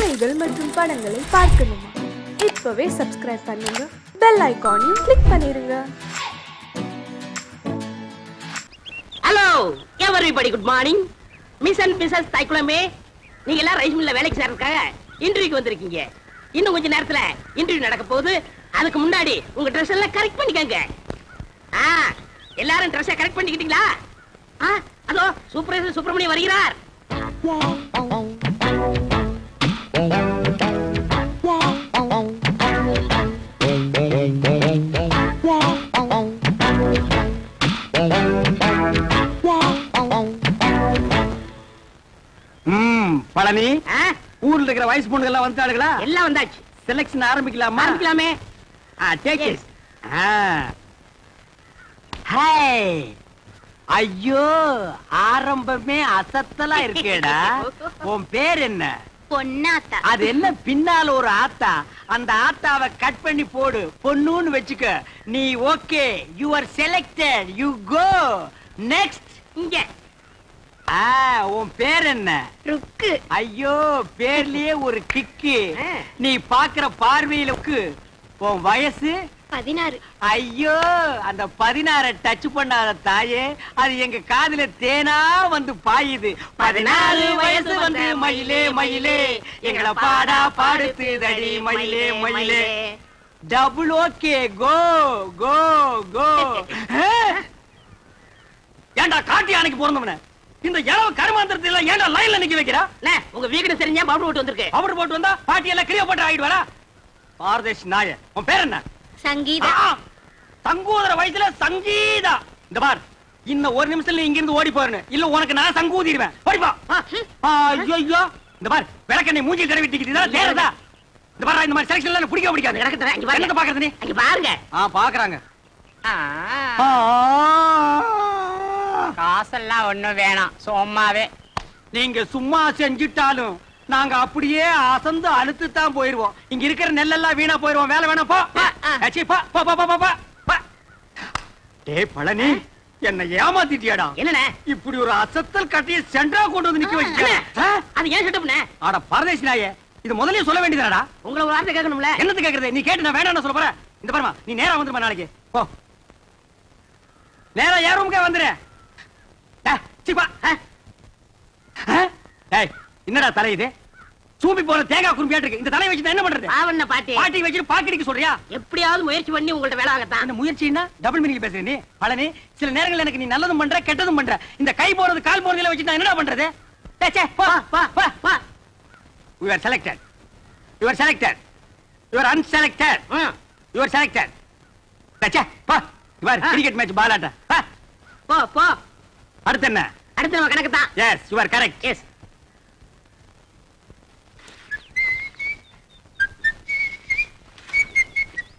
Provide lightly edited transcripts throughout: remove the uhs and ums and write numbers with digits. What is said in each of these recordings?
கதைகள் மற்றும் படங்களை பார்க்கணுமா? இப்பவே சப்ஸ்கிரைப் பண்ணுங்க, பெல் ஐகானையும் கிளிக் பண்ணிருங்க. Hello everybody, good morning. Miss and Mrs தைக்குளமே, நீங்க எல்லாம் ரைஸ் மில்ல வேலைக்கு சேர்றதுக்காக இன்டர்வியூக்கு வந்திருக்கீங்க. இன்னும் கொஞ்ச நேரத்துல இன்டர்வியூ நடக்க போகுது. அதுக்கு முன்னாடி உங்க ட்ரெஸ் எல்லாம் கரெக்ட் பண்ணிக்கங்க. எல்லாரும் ட்ரெஸ்ஸை கரெக்ட் பண்ணிக்கிட்டீங்களா? அதோ சூப்பர்வைசர் சுப்பிரமணியம் வருகிறார். பழனி, ஊர்ல இருக்கிற வயசு பொண்ணுங்க எல்லாம் வந்துட்டாளுங்களா? எல்லாம் வந்தாச்சு. செலக்ஷன் ஆரம்பிக்கலாமா? ஆரம்பிக்கலாமே. Take it. ஹாய். ஐயோ, ஆரம்பமே அசத்தலா இருக்கேடா. உன் பேர் என்ன? பொன்னாத்தா. அது என்ன பின்னால ஒரு ஆத்தா? அந்த ஆத்தாவை கட் பண்ணி போடு, பொண்ணுன்னு வெச்சுக்க. நீ okay, you are selected, you go next. இங்க. உன் பேர் என்ன? ருக்கு. ஐயோ, பேர்லயே ஒரு கிக்கு. நீ பாக்குற பார்வையிலுக்கு. உன் வயசு 16. ஐயோ, அந்த 16 டச் பண்ணாத தாயே, அது எங்க காதுல தேனா வந்து பாயுது. 14 வயசு வந்து மயிலே மயிலே எங்களை பாடா பாடுத்து தடி மயிலே மயிலே. டபுள் ஓகே, கோ கோ கோ. ஏண்டா காட்டி அன்னைக்கு பிறந்தவன இந்த இளவ கருமாந்திரத்தை எல்லாம் ஏண்டா லைன்ல நிக்க வைக்கிறா? உங்க வீடு தெரிஞ்சா பவுடர் போட்டு வந்திருக்கு. பவுடர் போட்டு வந்தா பாட்டி எல்லாம் கிளியோ போட்டு ஆயிடுவாரா? பாரதேஷ் நாய. உன் பேர் என்ன? சங்கீதா. சங்கூதர வயசுல சங்கீதா. இந்த பார், இன்னும் ஒரு நிமிஷத்துல இங்க இருந்து ஓடி போறேன், இல்ல உனக்கு நான் சங்கூதிடுவேன். ஓடிப்பா. ஐயோ, இந்த பார், விளக்கெண்ணை மூஞ்சி தடவிட்டிக்கிட்டு இதெல்லாம் தேறதா? இந்த பார், இந்த மாதிரி செலக்ஷன் எல்லாம் பிடிக்க பிடிக்காது. எனக்கு பாக்குறது நீ அங்க பாருங்க. பாக்குறாங்க. காசெல்லாம் ஒண்ணும் வேணாம், சும்மாவே. நீங்க சும்மா செஞ்சிட்டாலும் நாங்க அப்படியே அசந்து அழுத்து தான் போயிருவோம். இங்க இருக்கிற நெல்லெல்லாம் வீணா போயிருவோம். வேலை வேணா போ. டேய் பழனி, என்ன ஏமாத்திட்டியாடா? என்னண்ணே இப்படி ஒரு அசத்தல் கட்டிய சென்ட்ரா கொண்டு வந்து நிக்க வைக்க. அது ஏன் செட்டப்னே? ஆட பரதேசி நாயே, இது முதல்லயே சொல்ல வேண்டியதாடா? உங்களை ஒரு வார்த்தை கேட்கணும்ல. என்னது கேக்குறது? நீ கேட்டு நான் வேணாம்னு சொல்ல போற? இந்த பாருமா, நீ நேரா வந்துருமா நாளைக்கு. போ, நேரா ஏன் ரூமுக்கே வந்துரு. என்னடா தலை இது? சூம்பி போற தேங்காய் குறும்பியாட்டு இருக்கு. இந்த தலையை வச்சு என்ன பண்றது? ஆவண்ண பாட்டி. பாட்டி வச்சு பாக்கடிக்க சொல்றியா? எப்படியாவது முயற்சி பண்ணி உங்கள்ட்ட வேலை ஆகத்தான். என்ன முயற்சின்னா டபுள் மீனிங் பேசுற நீ? பழனி, சில நேரங்கள் எனக்கு நீ நல்லதும் பண்ற கெட்டதும் பண்ற. இந்த கை போறது கால் போறதுல வச்சு நான் என்னடா பண்றது? You are selected. You are selected. You are unselected. You are selected. போ, இவர் கிரிக்கெட் மேட்ச் பாலாட்ட. போ போ. அடுத்து என்ன? அடுத்து நம்ம கணக்கு தான். Yes, you are correct. Yes.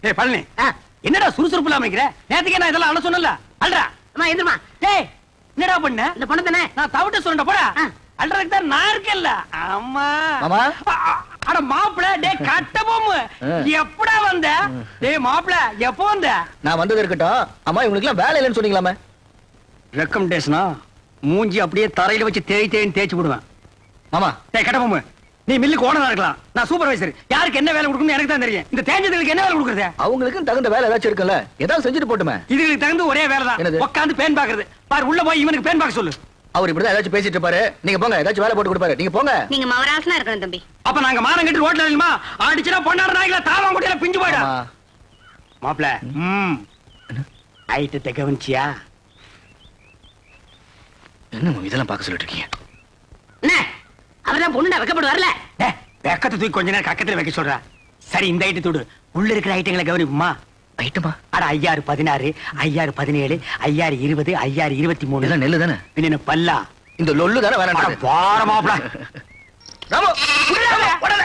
ஏய் பழனி, என்னடா சுறுசுறுப்பு இல்லாம இருக்கிற? நேத்துக்கே நான் இதெல்லாம் அழ சொன்னல. அல்றா. அம்மா எந்திரமா. டேய், என்னடா பண்ண? இந்த பொண்ணு தானே நான் தவிட்ட சொல்றேன் போடா. அல்றதுக்கு தான் நான் இருக்கேன்ல. அம்மா. மாமா. அட மாப்ள, டேய் கட்டபொம்மு. எப்படா வந்த? டேய் மாப்ள, எப்போ வந்த? நான் வந்தது இருக்கட்டும். அம்மா, இவங்களுக்கு எல்லாம் வேலை இல்லைன்னு சொன்னீங்களாமே. ரெக்கமெண்டேஷனா? மூஞ்சி அப்படியே தரையில வச்சு தேய்ன்னு தேய்ச்சு விடுவேன். மாமா. டேய் கட்டபொம்மு, நீ மில்லுக்கு ஓனரா இருக்கலாம், நான் சூப்பர்வைசர். யாருக்கு என்ன வேலை கொடுக்கணும்னு எனக்கு தான் தெரியும். இந்த தேஞ்சதுக்கு என்ன வேலை கொடுக்குறது? அவங்களுக்கு தகுந்த வேலை ஏதாச்சும் இருக்குல்ல, ஏதாவது செஞ்சுட்டு போட்டுமே. இதுக்கு தகுந்த ஒரே வேலை தான், உட்காந்து பேன் பாக்குறது. பாரு, உள்ள போய் இவனுக்கு பேன் பாக்க சொல்லு. அவர் இப்படிதான் ஏதாச்சும் பேசிட்டு இருப்பாரு. நீங்க போங்க, ஏதாச்சும் வேலை போட்டு கொடுப்பாரு. நீங்க போங்க. நீங்க மவராசனா இருக்கணும் தம்பி. அப்ப நாங்க மானம் கட்டி ரோட்ல நில்லுமா? அடிச்சுனா பொண்ணாட நாய்கள தாவாங்குடியில பிஞ்சு போய்டா. மாப்ள, ஐட்டத்தை கவனிச்சியா? என்ன இதெல்லாம் பார்க்க சொல்லிட்டு இருக்கீங்க? என்ன அவர்தான் பொண்ணு வைக்கப்பட்டு வரல. வெக்கத்தை தூக்கி கொஞ்ச நேரம் கக்கத்துல வைக்க சொல்றா. சரி, இந்த ஐட்டு தூடு. உள்ள இருக்கிற ஐட்டங்களை கவனிப்புமா? ஐட்டமா? அட 5016, 5017, 5020, 5023. இதெல்லாம் நெல்லு தானே? பின்ன பல்லா. இந்த லொல்லு தானே வேணாம். பார மாப்ள. ராமு, விடல விடல.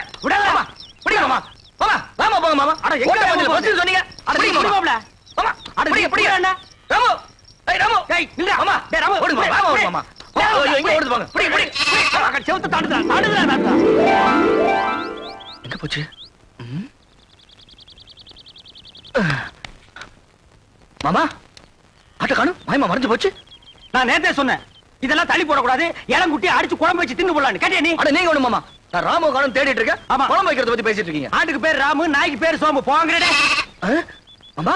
பிடிக்கமா? மாமா, ராமா போங்க மாமா. அட எங்க வந்து பஸ் சொன்னீங்க? அட பிடி மாப்ள. மாமா, அட பிடி அண்ணா. ராமு, ஏய் ராமு, ஏய் நில்ல. மாமா, டேய் ராமு, ஓடு மாமா. ஓடு மாமா. ஐயோ, எங்க ஓடுது பாங்க. பிடி. அட செவுத்த தாண்டுடா. எங்க போச்சு? மாமா, ஆட்ட காணோம். மாயமா மறைஞ்சு போச்சு. நான் நேத்தே சொன்னேன், இதெல்லாம் தள்ளி போடக்கூடாது, இளங்குட்டி அடிச்சு குழம்பு வச்சு தின்னு போடலான்னு. கேட்டியா நீ? அட நீங்க ஒண்ணு மாமா, நான் ராமு காணும் தேடிட்டு இருக்கேன். ஆமா. குழம்பு வைக்கிறத பத்தி பேசிட்டு இருக்கீங்க. ஆட்டுக்கு பேர் ராமு, நாய்க்கு பேர் சோமு. போங்கடே. மாமா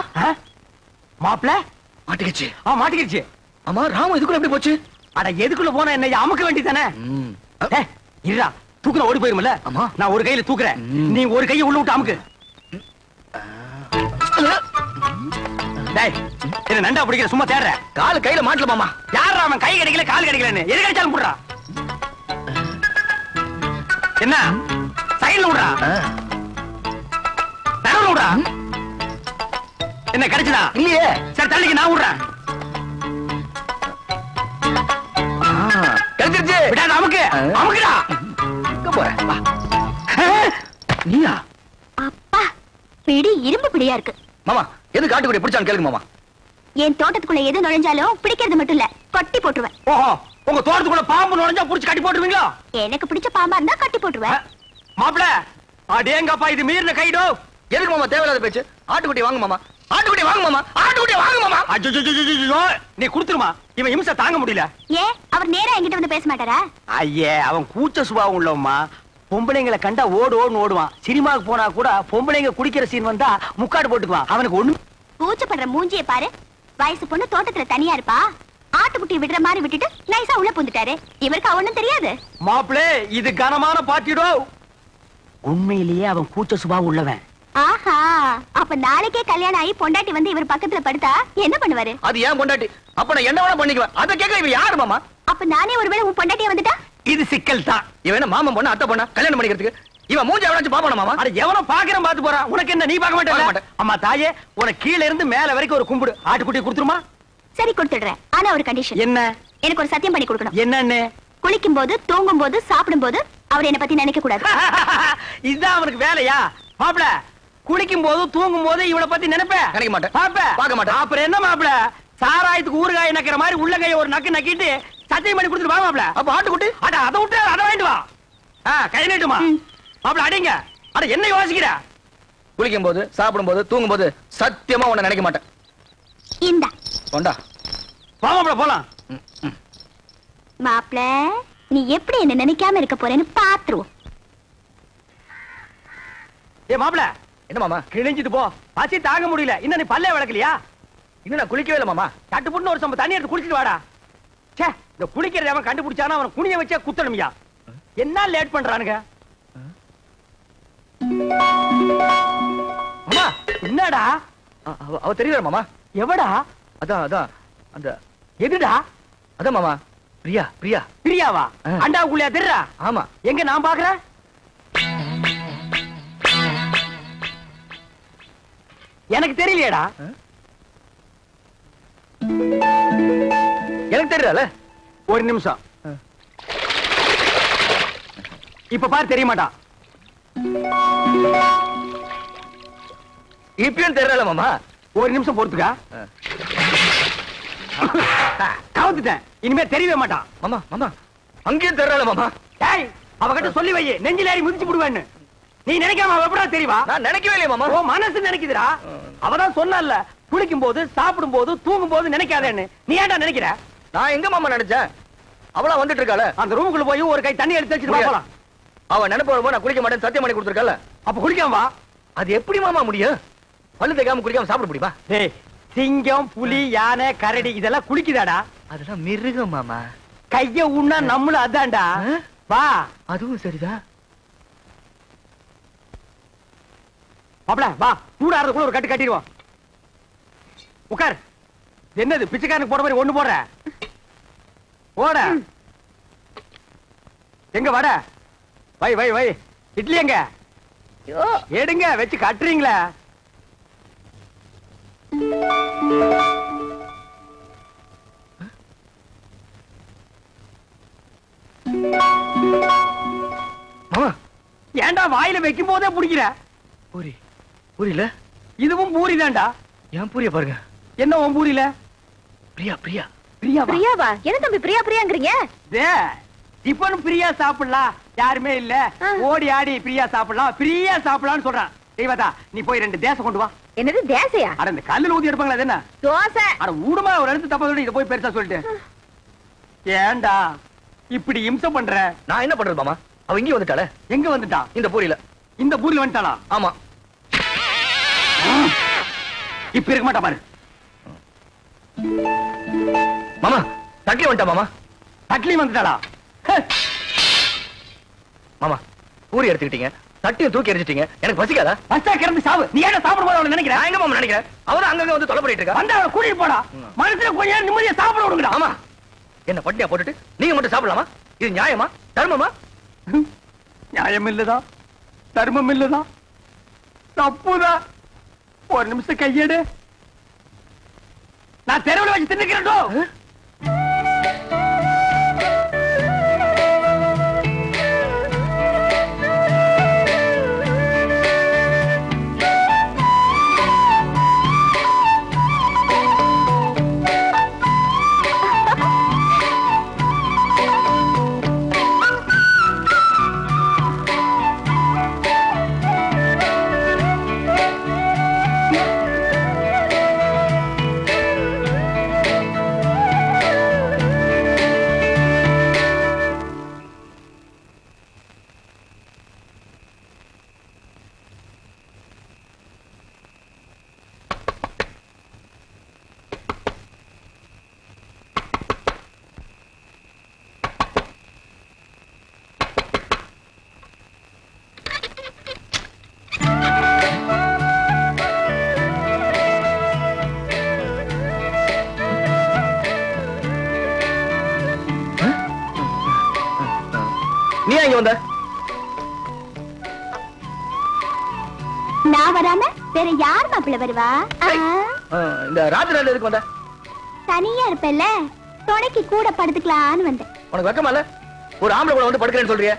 மாப்பிள மாட்டிக்கிச்சு. மாட்டிக்கிச்சு. ஆமா, ராமு இதுக்குள்ள எப்படி போச்சு? அட எதுக்குள்ள போனா என்ன, அமுக்க வேண்டியதானே. இருடா, தூக்குற ஓடி போயிருமல்ல. ஆமா. நான் ஒரு கையில தூக்குறேன், நீ ஒரு கையை உள்ள விட்டு அமுக்கு. டேய், என்ன நண்டா பிடிக்கிற, சும்மா தேடுற. காலு கையில மாட்டல மாமா. யாரா அவன் கை கிடைக்கல கால் கிடைக்கலன்னு எது கிடைச்சாலும் போடுறா. என்ன சைடுல விடுறா, நடுவுல விடுறா. என்ன கிடைச்சதா? இல்லையே. சரி தள்ளிக்கு, நான் விடுறேன். கிடைச்சிருச்சு. விடாத, அமுக்கு அமுக்குடா. எங்க போற? வா. நீயா? அப்பா பிடி இரும்பு பிடியா இருக்கு. மாமா எது காட்டுக்குடி பிடிச்சான்னு கேளுங்க மாமா. என் தோட்டத்துக்குள்ள எது நுழைஞ்சாலும் பிடிக்கிறது மட்டும் இல்ல, கொட்டி போட்டுருவேன். ஓஹோ, உங்க தோட்டத்துக்குள்ள பாம்பு நுழைஞ்சா புடிச்சு கட்டி போட்டுருவீங்களா? எனக்கு பிடிச்ச பாம்பா இருந்தா கட்டி போட்டுருவேன். மாப்பிள, அடேங்கப்பா, இது மீறின கைடோ. எதுக்கு மாமா தேவையில்லாத பேச்சு? ஆட்டுக்குட்டி வாங்க மாமா, ஆட்டுக்குட்டி வாங்க மாமா, ஆட்டுக்குட்டி வாங்க மாமா. அஜ்ஜோ, நீ குடுத்துருமா, இவன் இம்சை தாங்க முடியல. ஏன் அவர் நேரா என்கிட்ட வந்து பேச மாட்டாரா? ஐயே, அவன் கூச்ச சுபாவம் உள்ளவம்மா. பொம்பளைங்களை கண்டா ஓடுன்னு ஓடுவான். சினிமாவுக்கு போனா கூட பொம்பளைங்க குடிக்கிற சீன் வந்தா முக்காடு போட்டுக்குவான். அவனுக்கு ஒண்ணு கூச்சப்படுற மூஞ்சியை பாரு. வயசு பொண்ணு தோட்டத்துல தனியா இருப்பா, ஆட்டுக்குட்டி விடுற மாதிரி விட்டுட்டு நைஸா உள்ள புந்துட்டாரு. இவருக்கு அவனும் தெரியாது. மாப்பிளே, இது கனமான பாட்டிடோ. உண்மையிலேயே அவன் கூச்ச சுபாவம் உள்ளவன். ஆஹா, அப்ப நாளைக்கே கல்யாணம் ஆகி பொண்டாட்டி வந்து இவர் பக்கத்துல படுத்தா என்ன பண்ணுவாரு? அது ஏன் பொண்டாட்டி, அப்ப நான் என்ன வேணா பண்ணிக்குவேன். அத கேட்க இவன் யாரு மாமா? அப்ப நானே ஒருவேளை உன் பொண்டாட்டியா வந்துட்டா? இது சிக்கல் தான். இவன் என்ன மாமன் பொண்ணு அத்தை பொண்ணா கல்யாணம் பண்ணிக்கிறதுக்கு? இவன் மூஞ்சி எவனாச்சும் பாப்பானா மாமா? அட எவனோ பாக்குறேன், பாத்து போறான். உனக்கு என்ன, நீ பார்க்க பார்க்க மாட்டே? மாட்டேன். அம்மா தாயே, உனக்கு கீழ இருந்து மேல வரைக்கும் ஒரு கும்பிடு. ஆட்டுக்குட்டியை கொடுத்துருமா? சரி கொடுத்துடுறேன். ஆனா ஒரு கண்டிஷன். என்ன? எனக்கு ஒரு சத்தியம் பண்ணி கொடுக்கணும். என்னன்னு? குளிக்கும் போது, தூங்கும் போது, சாப்பிடும் போது அவர் என்ன பத்தி நினைக்க கூடாது. இதுதான் அவனுக்கு வேலையா? மாப்பிள, குளிக்கும் போது தூங்கும் போது இவளை பத்தி நினைப்பேன். நினைக்க மாட்டேன். பார்க்க மாட்டேன். அப்புறம் என்ன மாப்பிள, சாராயத்துக்கு ஊறுகாய் நக்கிற மாதிரி உள்ள கைய ஒரு நக்கு நக்கிட்டு சத்தியம் பண்ணி கொடுத்துட்டு வா மாப்பிள. அப்ப ஆட்டுக்குட்டி அட அதை விட்டு அதை வாங்கிட்டு வா. கை நீட்டுமா மாப்பிள, அடிங்க. அட என்ன யோசிக்கிற? குளிக்கும் போது, சாப்பிடும் போது, தூங்கும் போது சத்தியமா உன்னை நினைக்க மாட்டேன். இந்தா கொண்டா. வா மாப்பிள, போலாம். மாப்ள, நீ எப்படி என்ன நினைக்காம இருக்க போறேன்னு பாத்துருவோம். ஏ மாப்பிள, என்ன மாமா? கிழிஞ்சிட்டு போ, பசி தாங்க முடியல. இன்னும் நீ பல்லே விளக்கலையா? இன்னும் நான் குளிக்கவே இல்லை மாமா. கட்டுப்புட்டு ஒரு சம்ப தண்ணி எடுத்து குடிச்சிட்டு வாடா. சே, இந்த குளிக்கிறத அவன் கண்டுபிடிச்சானா அவன் குனிய வச்சே குத்தணுமியா. என்ன லேட் பண்றானுங்க? மாமா என்னடா? அவ தெரியல மாமா. எவடா? அதான் அதான் அந்த எதுடா? அதான் மாமா, பிரியா. பிரியா பிரியாவா? அண்டாவுக்குள்ளயா தெரியா? ஆமா. எங்க நான் பாக்குறேன்? எனக்கு தெரியலையேடா. எனக்கு தெரியல. ஒரு நிமிஷம். இப்ப பாரு, தெரிய மாட்டான். இப்பயும் தெரியல மாமா. ஒரு நிமிஷம் பொறுத்துக்கா. கவுத்துட்டேன், இனிமே தெரியவே மாட்டான். மாமா மாமா அங்கேயும் தெரியல மாமா. டேய், அவகிட்ட சொல்லி வை, நெஞ்சில ஏறி மிதிச்சு விடுவேன்னு. நீ நினைக்காம அவ எப்படா தெரியவா? நான் நினைக்கவே இல்லையே மாமா. ஓ மனசு நினைக்குதுடா. அவதான் சொன்னல்ல, குளிக்கும் போது, சாப்பிடும் போது, தூங்கும் போது நினைக்காதேன்னு. நீ ஏன்டா நினைக்கிற? நான் எங்க மாமா நினைச்சேன்? அவளா வந்துட்டு இருக்காள. அந்த ரூமுக்குள்ள போய் ஒரு கை தண்ணி எடுத்து வச்சுட்டு போலாம். அவ நினைப்ப நான் குளிக்க மாட்டேன் சத்தியம் பண்ணி கொடுத்துருக்கல. அப்ப குளிக்காம வா. அது எப்படி மாமா முடியும்? பல்லு தேய்க்காம குளிக்காம சாப்பிட முடியுமா? டேய், சிங்கம், புலி, யானை, கரடி இதெல்லாம் குளிக்குதாடா? அதெல்லாம் மிருகம் மாமா. கைய உண்ணா நம்மளும் அதான்டா. வா. அதுவும் சரிதான். மாப்ள வா, சூடாறதுக்குள்ள ஒரு கட்டு கட்டிடுவோம். உட்கார். என்னது பிச்சைக்காரனுக்கு போட மாதிரி ஒண்ணு போடுற? போட. எங்க வட? வை வை வை. இட்லி எங்க? எடுங்க, வச்சு கட்டுறீங்களா? மாமா ஏன்டா வாயில வைக்கும் போதே பிடிக்கிற? பூரி பூரியில இதுவும் பூரி தான்டா. ஏன் பூரிய பாருங்க. என்ன உன் பூரியில? பிரியா பிரியா பிரியாவா? பிரியாவா? என்ன தம்பி பிரியா பிரியாங்கறீங்க? டிபன் பிரியா சாப்பிடலாம், யாருமே இல்ல. ஓடி ஆடி பிரியா சாப்பிடலாம், பிரியா சாப்பிடலாம்னு சொல்றான். தெய்வதா, நீ போய் 2 தேசை கொண்டு வா. என்னது தேசையா? அட இந்த கல்லுல ஊதி எடுப்பாங்களா? அது என்ன தோசை? அட ஊடுமா, ஒரு இடத்து தப்பா சொல்லி இத போய் பெருசா சொல்லிட்டு. ஏன்டா இப்படி இம்சை பண்ற? நான் என்ன பண்றது மாமா? அவ இங்க வந்துட்டாளே. எங்க வந்துட்டா? இந்த பூரியில. இந்த பூரியில வந்துட்டாளா? ஆமா. இப்ப இருக்க மாட்டா பாரு. மாமா தட்லி வந்துட்டா மாமா. தட்லி வந்துட்டாளா? மாமா பூரி எடுத்துக்கிட்டீங்க, தட்டியும் தூக்கி எரிஞ்சிட்டீங்க. எனக்கு பசிக்காதா? பஸ்டா கிளம்பி சாவு. நீ ஏன் சாப்பிடும் போது அவளை நினைக்கிற? நான் எங்க மாமா நினைக்கிறேன்? அவதான் அங்கங்க வந்து தொலை பண்ணிட்டு இருக்கா. வந்து அவளை கூட்டிட்டு போடா. மனசுல கொஞ்ச நேரம் நிம்மதியா சாப்பிட விடுங்கடா. ஆமா, என்ன பட்டியா போட்டுட்டு நீங்க மட்டும் சாப்பிடலாமா? இது நியாயமா தர்மமா? நியாயம் இல்லதா, தர்மம் இல்லதா, தப்புதா. ஒரு நிமிஷம் கையெடு. நான் தெருவில் வச்சு தின்னுக்கிறேன். நீ எங்க வந்த? நான் வராம வேற யார் மாப்பிள்ள வருவா? இந்த ராத்திரில எதுக்கு வந்த? தனியா இருப்பல்ல, துணைக்கு கூட படுத்துக்கலான்னு வந்தேன். உனக்கு வெக்கமா இல்ல? ஒரு ஆம்பளை கூட வந்து படுக்கிறேன்னு சொல்றியே.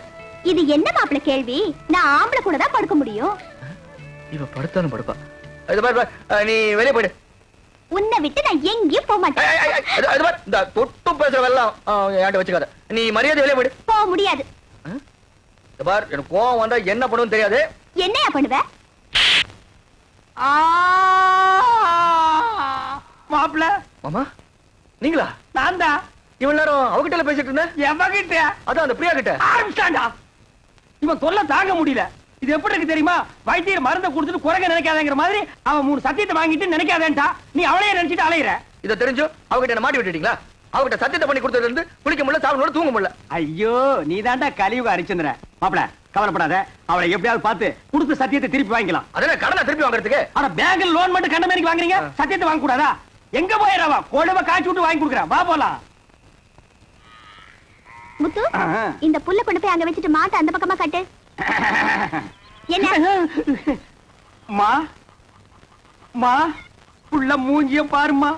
இது என்ன மாப்பிள்ள கேள்வி? நான் ஆம்பளை கூட தான் படுக்க முடியும். இவ படுத்தாலும் படுப்பா. இது பாரு, நீ வெளியே போயிடு. உன்னை விட்டு நான் எங்கேயும் போக மாட்டேன். இந்த தொட்டு பேசுறவெல்லாம் என்கிட்ட வச்சுக்காத. நீ மரியாதை வெளியே போயிடு. போக முடியாது. பார், எனக்கு கோவம் வந்தா என்ன பண்ணுன்னு தெரியாது. என்னையா பண்ணுவ? மாப்பிள்ள. மாமா நீங்களா? நான் தான். இவன் நேரம் அவகிட்ட பேசிட்டு இருந்தேன். எவகிட்ட? அதான் அந்த பிரியா கிட்ட. ஆரம்பிச்சாண்டா. இவன் தொல்லை தாங்க முடியல. இது எப்படி இருக்கு தெரியுமா? வைத்தியர் மருந்தை கொடுத்துட்டு குறைக்க நினைக்காதங்கிற மாதிரி அவன் 3 சத்தியத்தை வாங்கிட்டு நினைக்காதேன்டா. நீ அவளையே நினைச்சிட்டு அலையிற. இதை தெரிஞ்சு அவகிட்ட என்ன மாட்டி விட்டுட்டீங்களா? அவகிட்ட சத்தியத்தை பண்ணி கொடுத்ததுல இருந்து குளிக்க முடியல, சாப்பிட முடியல, தூங்க முடியல. ஐயோ, நீ தாண்டா கலியுக ஹரிச்சந்திர. மாப்பிள கவலைப்படாத. அவளை எப்படியாவது பார்த்து கொடுத்த சத்தியத்தை திருப்பி வாங்கிக்கலாம். அதென்ன கடனை திருப்பி வாங்குறதுக்கு? ஆனா பேங்க்ல லோன் மட்டும் கண்ட மாதிரி வாங்குறீங்க, சத்தியத்தை வாங்க கூடாதா? எங்க போயிடவா? கொழுவ காய்ச்சி விட்டு வாங்கி கொடுக்குறேன். வா போலாம். முத்து, இந்த புல்ல கொண்டு போய் அங்க வச்சுட்டு மாட்ட அந்த பக்கமா கட்டு. என்ன? மா மா புள்ள மூஞ்சிய பாருமா.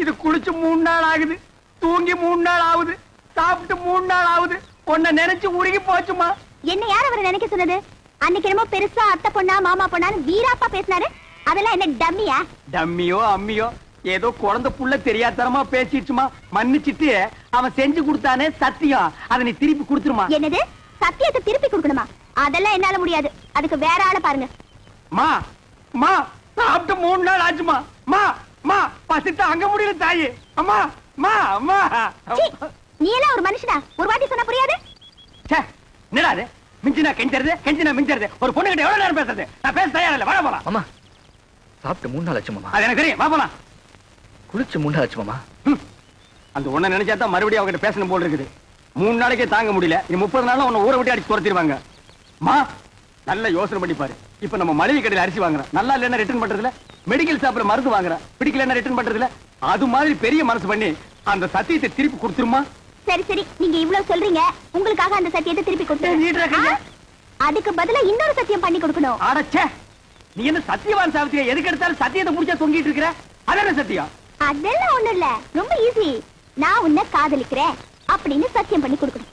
இது குளிச்சு 3 நாள் ஆகுது, தூங்கி 3 நாள் ஆகுது, சாப்பிட்டு 3 நாள் ஆகுது. உன்னை நினைச்சு உருகி போச்சுமா. என்ன யார் அவரை நினைக்க சொன்னது? அன்னைக்கு என்னமோ பெருசா அத்தை பொண்ணா மாமா பொண்ணான்னு வீராப்பா பேசினாரு. அதெல்லாம் என்ன டம்மியா? டம்மியோ அம்மியோ ஏதோ குழந்தை புள்ள தெரியாதனமா பேசிடுச்சுமா. மன்னிச்சிட்டு அவன் செஞ்சு கொடுத்தானே சத்தியம், அதை நீ திருப்பி கொடுத்துருமா. என்னது? சத்தியத்தை திருப்பி கொடுக்கணுமா? அதெல்லாம் என்னால முடியாது. அதுக்கு வேற ஆளை பாருங்க. மா மா சாப்பிட்டு 3 நாள் ஆச்சுமா. மா மா பசித்து அங்க முடியல தாயே. அம்மா மா அம்மா. நீ எல்லாம் ஒரு மனுஷனா? ஒரு வாட்டி சொன்னா புரியாது? என்னடா அது? மிஞ்சினா கெஞ்சறது, கெஞ்சினா மிஞ்சறது. ஒரு பொண்ணு கிட்ட எவ்வளவு நேரம் பேசுறது? நான் பேச தயாரா இல்ல. வா போலாம். அம்மா சாப்பிட்டு 3 நாள் ஆச்சு மாமா. அது எனக்கு தெரியும். வா போலாம். குளிச்சு 3 நாள் ஆச்சு மாமா. அந்த ஒண்ண நினைச்சா தான் மறுபடியும் அவகிட்ட பேசணும் போல இருக்குது. 3 நாளைக்கே தாங்க முடியல. இனி 30 நாள்ல உன்னை ஊரை விட்டு அடிச்சு துரத்திடுவாங்க. மா நல்ல யோசனை பண்ணி பாரு. இப்ப நம்ம மளிகை கடையில அரிசி வாங்குறோம், நல்லா இல்லைன்னா ரிட்டர்ன் பண்றதுல. மெடிக்கல் ஷாப்ல மருந்து வாங்குறோம், பிடிக்கலன்னா ரிட்டர்ன் பண்றதுல. அது மாதிரி பெரிய மனசு பண்ணி அந்த சத்தியத்தை திருப்பி கொடுத்துருமா. சரி சரி, நீங்க இவ்வளவு சொல்றீங்க, உங்களுக்காக அந்த சத்தியத்தை திருப்பி கொடுத்து அதுக்கு பதிலா இன்னொரு சத்தியம் பண்ணி கொடுக்கணும். அடச்சே, நீ என்ன சத்தியவான் சாவித்திரியா? எதுக்கு எடுத்தாலும் சத்தியத்தை முடிச்சா தொங்கிட்டு இருக்கிற? அதென்ன சத்தியம்? அதெல்லாம் ஒண்ணும் இல்ல, ரொம்ப ஈஸி. நான் உன்னை காதலிக்கிறேன் அப்படின்னு சத்தியம் பண்ணி கொடுக்கணும்.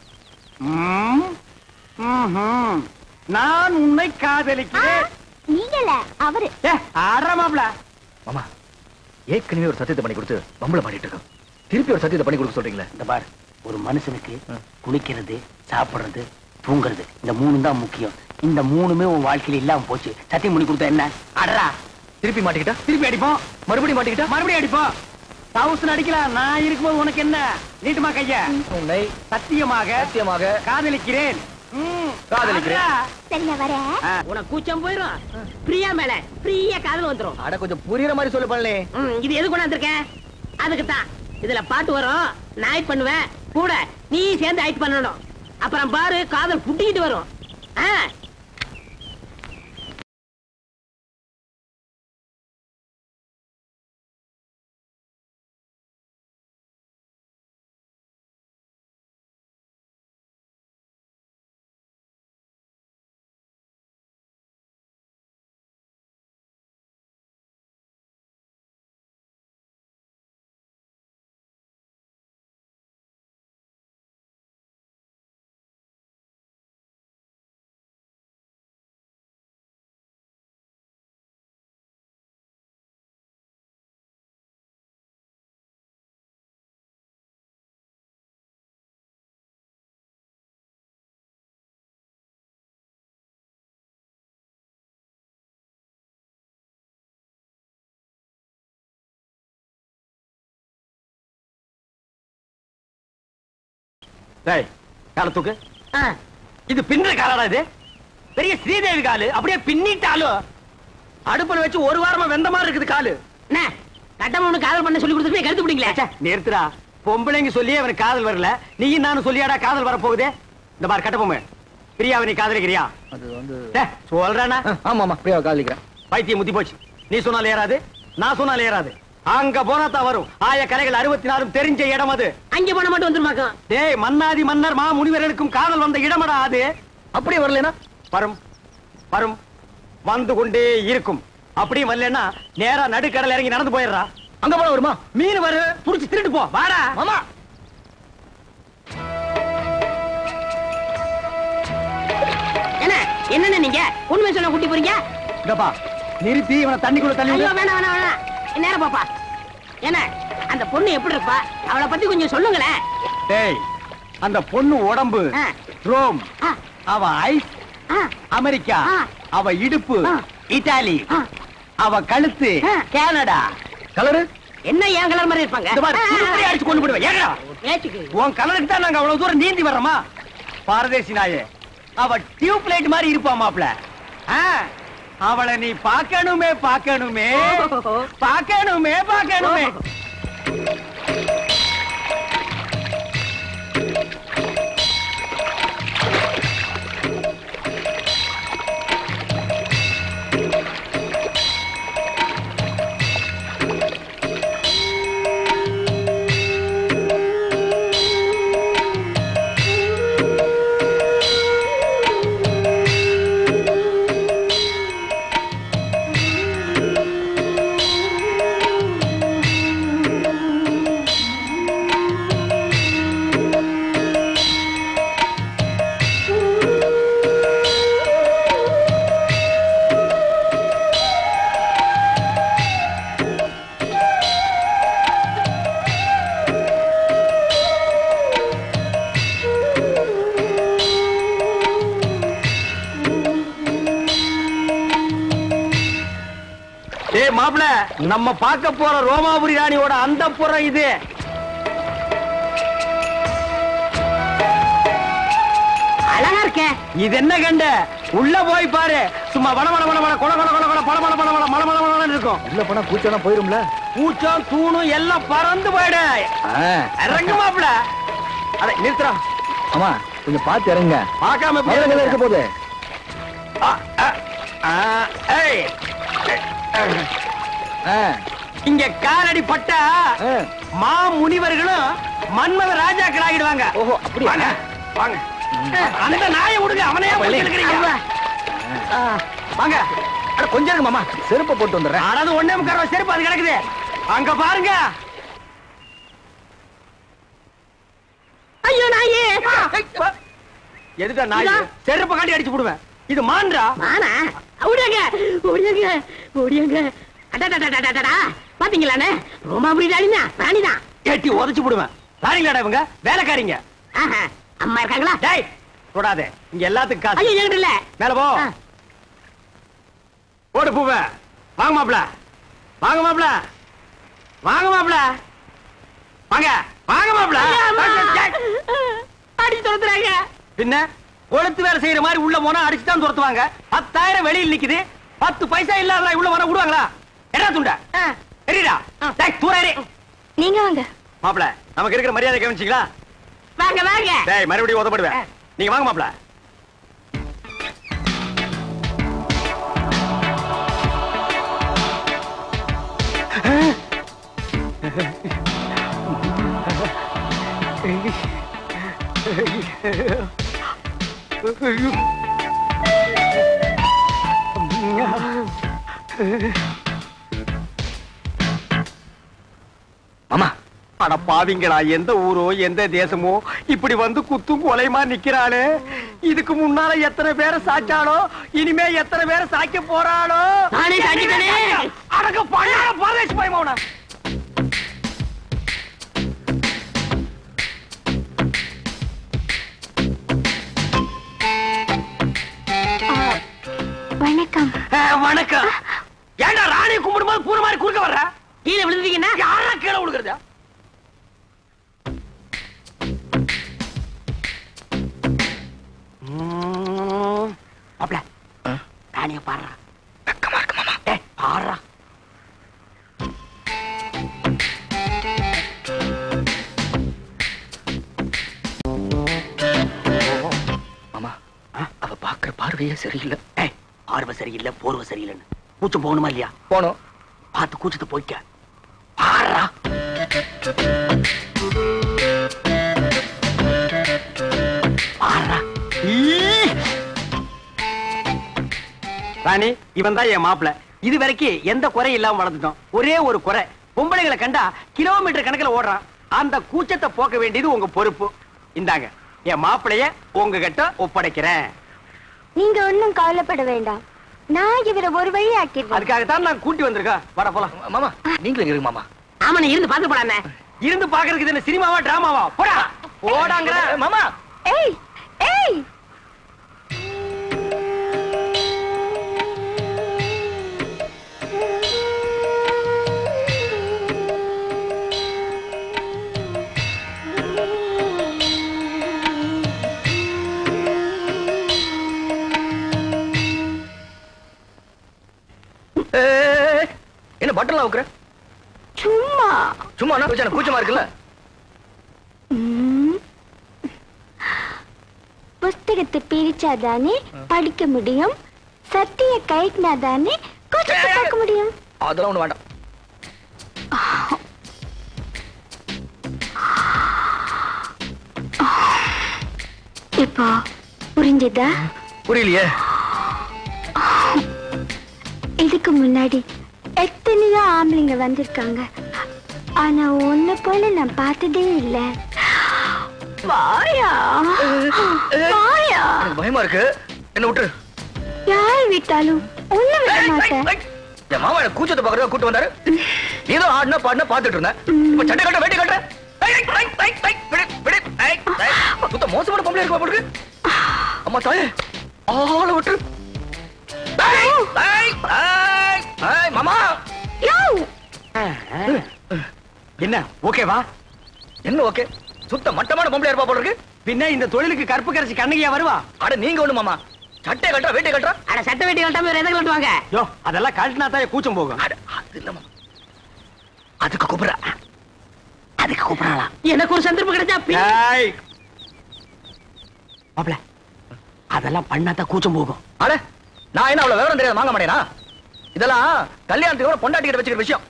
நான் உன்னை காதலிக்கிறேன். நீங்க இல்ல, அவரு. ஆடுறமாப்ல. மாமா ஏற்கனவே ஒரு சத்தியத்தை பண்ணி கொடுத்து பம்பளை பண்ணிட்டு இருக்கோம். திருப்பி ஒரு சத்தியத்தை பண்ணி கொடுக்க சொல்றீங்களே. இந்த பார், ஒரு மனுஷனுக்கு குளிக்கிறது, சாப்பிடுறது, தூங்குறது, இந்த 3 தான் முக்கியம். இந்த 3மே உன் வாழ்க்கையில இல்லாம போச்சு. சத்தியம் பண்ணி கொடுத்தா என்ன? அடரா. திருப்பி மாட்டிக்கிட்டா திருப்பி அடிப்போம். மறுபடியும் மாட்டிக்கிட்டா மறுபடியும் அடிப்போம். 1000 அடிக்கலாம். நான் இருக்கும்போது உனக்கு என்ன? நீட்டுமா கைய. உன்னை சத்தியமாக சத்தியமாக காதலிக்கிறேன். காதலிக்கிறேன். சரிங்க வரேன். உனக்கு கூச்சம் போயிரும். பிரியா மேல பிரியா காதல் வந்துரும். அட கொஞ்சம் புரியுற மாதிரி சொல்லு பண்ணலே. இது எது கொண்டு வந்திருக்கேன்? அதுக்கு தான். இதுல பாட்டு வரும், நான் ஆக்ட் பண்ணுவேன், கூட நீ சேர்ந்து ஆக்ட் பண்ணணும். அப்புறம் பாரு காதல் புட்டிக்கிட்டு வரும். டேய் கால தூக்கு. இது பின்ன காலடா. இது பெரிய ஸ்ரீதேவி காலு. அப்படியே பின்னிட்டாலும் அடுப்புல வச்சு ஒரு வாரமா வெந்த மாதிரி இருக்குது காலு. என்ன கட்டமனு காதல் பண்ண சொல்லி கொடுத்துட்டு கருத்து பிடிங்களா? நிறுத்துறா. பொம்பளைங்க சொல்லியே அவனுக்கு காதல் வரல, நீயும் நானும் சொல்லியாடா காதல் வர போகுது. இந்த மாதிரி கட்டப்பொம்மை பிரியாவை நீ காதலிக்கிறியா? அது வந்து சொல்றானா? ஆமா பிரியாவை காதலிக்கிறேன். பைத்தியம் முத்தி போச்சு. நீ சொன்னால ஏறாது, நான் சொன்னால ஏறாது. அங்க போனா தான் வரும். ஆய கரைகள் 64 தெரிஞ்ச இடம் அது. அங்க போன மட்டும் வந்துருமாக்கும். டேய் மன்னாதி மன்னர் மா முனிவர்களுக்கும் காதல் வந்த இடமடா அது. அப்படியே வரலனா வரும் வரும் வந்து கொண்டே இருக்கும். அப்படியே வரலன்னா நேரா நடுக்கடல் இறங்கி நடந்து போயிடுறா. அங்க போன வருமா? மீன் வரு புடிச்சு திருட்டு போ. வாடா மாமா. என்ன நீங்க உண்மை சொல்ல கூட்டி போறீங்க? இதப்பா நிறுத்தி இவனை தண்ணிக்குள்ள தள்ளி விடு. வேணாம் வேணாம் வேணாம். நேரா பாப்பா. என்ன அந்த பொண்ணு எப்படி இருப்பா? அவளை பத்தி கொஞ்சம் சொல்லுங்களேன். டேய் அந்த பொண்ணு உடம்பு ரோம், அவ ஐஸ் அமெரிக்கா, அவ இடுப்பு இத்தாலி, அவ கழுத்து கனடா. கலரு என்ன ஏன் கலர் மாதிரி இருப்பாங்க? இந்த மாதிரி குடுக்குறே அடிச்சு கொண்டு போடுவேன். ஏங்கடா உன் கலருக்கு தான் நாங்க அவ்வளவு தூரம் நீந்தி வர்றோமா? பாரதேசி நாயே, அவ டியூப் லைட் மாதிரி இருப்பா மாப்ள. அவளை நீ பார்க்கணுமே பார்க்கணுமே பார்க்கணுமே பார்க்கணுமே. மாப்ள நம்ம பார்க்க போற ரோமாபுரி ராணியோட அந்த புறம் இது. அழகா இருக்கே. இது என்ன கண்ட? உள்ள போய் பாரு. சும்மா வட வட வட வட கொல கொல கொல கொல பல பல பல பல மல மல மலன்னு இருக்கும். உள்ள போனா பூச்செல்லாம் போயிரும்ல. பூச்சம் தூணும் எல்லாம் பறந்து போயிடு. இறங்கு மாப்ள. அட நிறுத்துறா. ஆமா கொஞ்சம் பார்த்து இறங்க. பார்க்காம போய் இருக்க போகுது. ஏய் இங்க காலடி பட்டா மா முனிவர்களும் மன்மத ராஜாக்கள் ஆகிடுவாங்க. ஓஹோ அப்படி வாங்க வாங்க. அந்த நாயை விடுங்க. அவனே வாங்க. கொஞ்சம் இருக்கு மாமா. செருப்பை போட்டு வந்துடுறேன். அதாவது ஒன்னே முக்கால் செருப்பு அது கிடக்குது. அங்க பாருங்க. ஐயோ நாயே. எதுடா நாய்? செருப்பை காட்டி அடிச்சு போடுவேன். இது மான்றா? மானா? ஓடியாங்க ஓடியாங்க ஓடியாங்க. அடடடடடடடா பாத்தீங்களானே? ரோமாபுரி ராணினா ராணிதான். ஏட்டி உதைச்சு போடுவேன். ராணிங்களாடா இவங்க? வேலைக்காரிங்க. அம்மா இருக்காங்களா? டேய் தொடாதே. இங்க எல்லாத்துக்கும் காசு. ஐயோ என்கிட்ட இல்ல. மேல போ. ஓடு பூவே. வாங்க மாப்ள. வாங்க மாப்ள. வாங்க மாப்ள. வாங்க வாங்க மாப்ள. அடிச்சு தொடுறாங்க. பின்ன கொளுத்து வேலை செய்யற மாதிரி உள்ள போனா அடிச்சுதான் துரத்துவாங்க. 10,000 வெளியில் நிக்குது. 10 பைசா இல்லாத உள்ள வர விடுவாங்களா? என்ன துண்ட தெரியுதா? தூரே நீங்க வாங்க மாப்பிள. நமக்கு இருக்கிற மரியாதை கவனிச்சிங்களா? வாங்க வாங்க. டேய் மறுபடியும் உதப்படுவேன். நீங்க வாங்க மாப்பிள. மாமா அட பாவிங்களா, எந்த ஊரோ எந்த தேசமோ இப்படி வந்து குத்தும் கொலைமா நிக்கிறாளே. இதுக்கு முன்னால எத்தனை பேரை சாச்சாலோ, இனிமே எத்தனை பேரை சாய்க்க போறாளோ. நானே சாய்ச்சிட்டேனே. அடக்க பண்ணால பரதேசி பயமாவனா. வணக்கம். வணக்கம். ஏண்டா ராணி கும்பிடும்போது பூர மாதிரி குறுக்க வர்ற? கீழே விழுந்தீங்கன்னா யாரா கீழே விழுகிறதா? அப்பல ராணிய பாடுறா. வெக்கமா இருக்கு மாமா. பாடுறா. மாமா அவ பாக்குற பார்வையே சரியில்லை. பார்வை சரியில்லை, போர்வை சரியில்லைன்னு கூச்சம் போகணுமா இல்லையா? போனோம். பார்த்து கூச்சத்தை போய்க்க. பாடுறா. பாடுறா. ராணி, இவன் தான் என் மாப்பிள. இது வரைக்கும் எந்த குறையும் இல்லாம வளர்ந்துட்டோம். ஒரே ஒரு குறை, பொம்பளைகளை கண்டா கிலோமீட்டர் கணக்கில் ஓடுறான். அந்த கூச்சத்தை போக்க வேண்டியது உங்க பொறுப்பு. இந்தாங்க என் மாப்பிளைய உங்ககிட்ட ஒப்படைக்கிறேன். நீங்க ஒன்னும் கவலைப்பட வேண்டாம். நான் இவரை ஒரு வழி ஆக்கிடுறேன். அதுக்காகத்தான் நான் கூட்டி வந்திருக்கேன். வர போலாம். மாமா நீங்களும் இருங்க மாமா. ஆமா நீ இருந்து பாத்து போடானே. இருந்து பாக்குறதுக்கு இது என்ன சினிமாவா டிராமாவா? போடா போடாங்கற மாமா. ஏய் ஏய் என்ன பட்டன்லாம் வைக்கிற? சும்மா சும்மா கூச்சமா இருக்குல்ல? புஸ்தகத்தை பிரிச்சாதானே படிக்க முடியும். சத்திய கைட்னாதானே கூச்சத்தை பார்க்க முடியும். அதெல்லாம் ஒண்ணு வேண்டாம். இப்போ புரிஞ்சதா? புரியலையே. இதுக்கு முன்னாடி எத்தனையோ ஆம்பளைங்க வந்திருக்காங்க. ஆனா ஒண்ணு போல நான் பார்த்ததே இல்ல. வாயா வாயா. எனக்கு பயமா இருக்கு. என்ன விட்டுரு. யார் விட்டாலும் ஒண்ணு விட மாட்டேன். என் மாமா எனக்கு கூச்சத்தை பாக்குறதா கூட்டு வந்தாரு. ஏதோ ஆடினா பாடினா பாத்துட்டு இருந்தேன். இப்ப சட்டை கட்ட வேட்டி கட்ட சுத்த மோசமான பொம்பளை இருக்கு போட்டுருக்கு. அம்மா தாயே ஆள விட்டுரு. மாமா என்ன ஓகேவா? என்ன ஓகே? சுத்த மட்டமான பொம்பளை இருப்பா போட்டுருக்கு. பின்ன இந்த தொழிலுக்கு கற்பு கரைச்சி கண்ணகியா வருவா? அட நீங்க ஒண்ணு மாமா. சட்டை கட்டுற வேட்டி கட்டுற. அட சட்டை வேட்டி கட்டாம வேற எதை கட்டுவாங்க? யோ அதெல்லாம் கழட்டினா தான் கூச்சம் போகும். அது இல்ல மாமா. அதுக்கு கூப்பிடுறா. அதுக்கு கூப்பிடலாம். எனக்கு ஒரு சந்தர்ப்பம் கிடைச்சா மாப்ள அதெல்லாம் பண்ணாதான் கூச்சம் போகும். அட நான் என்ன அவ்வளவு விவரம் தெரியாத வாங்க மாட்டேனா? இதெல்லாம் கல்யாணத்துக்கு பொண்டாட்டி கிட்ட வச்சுக்கிற விஷயம்.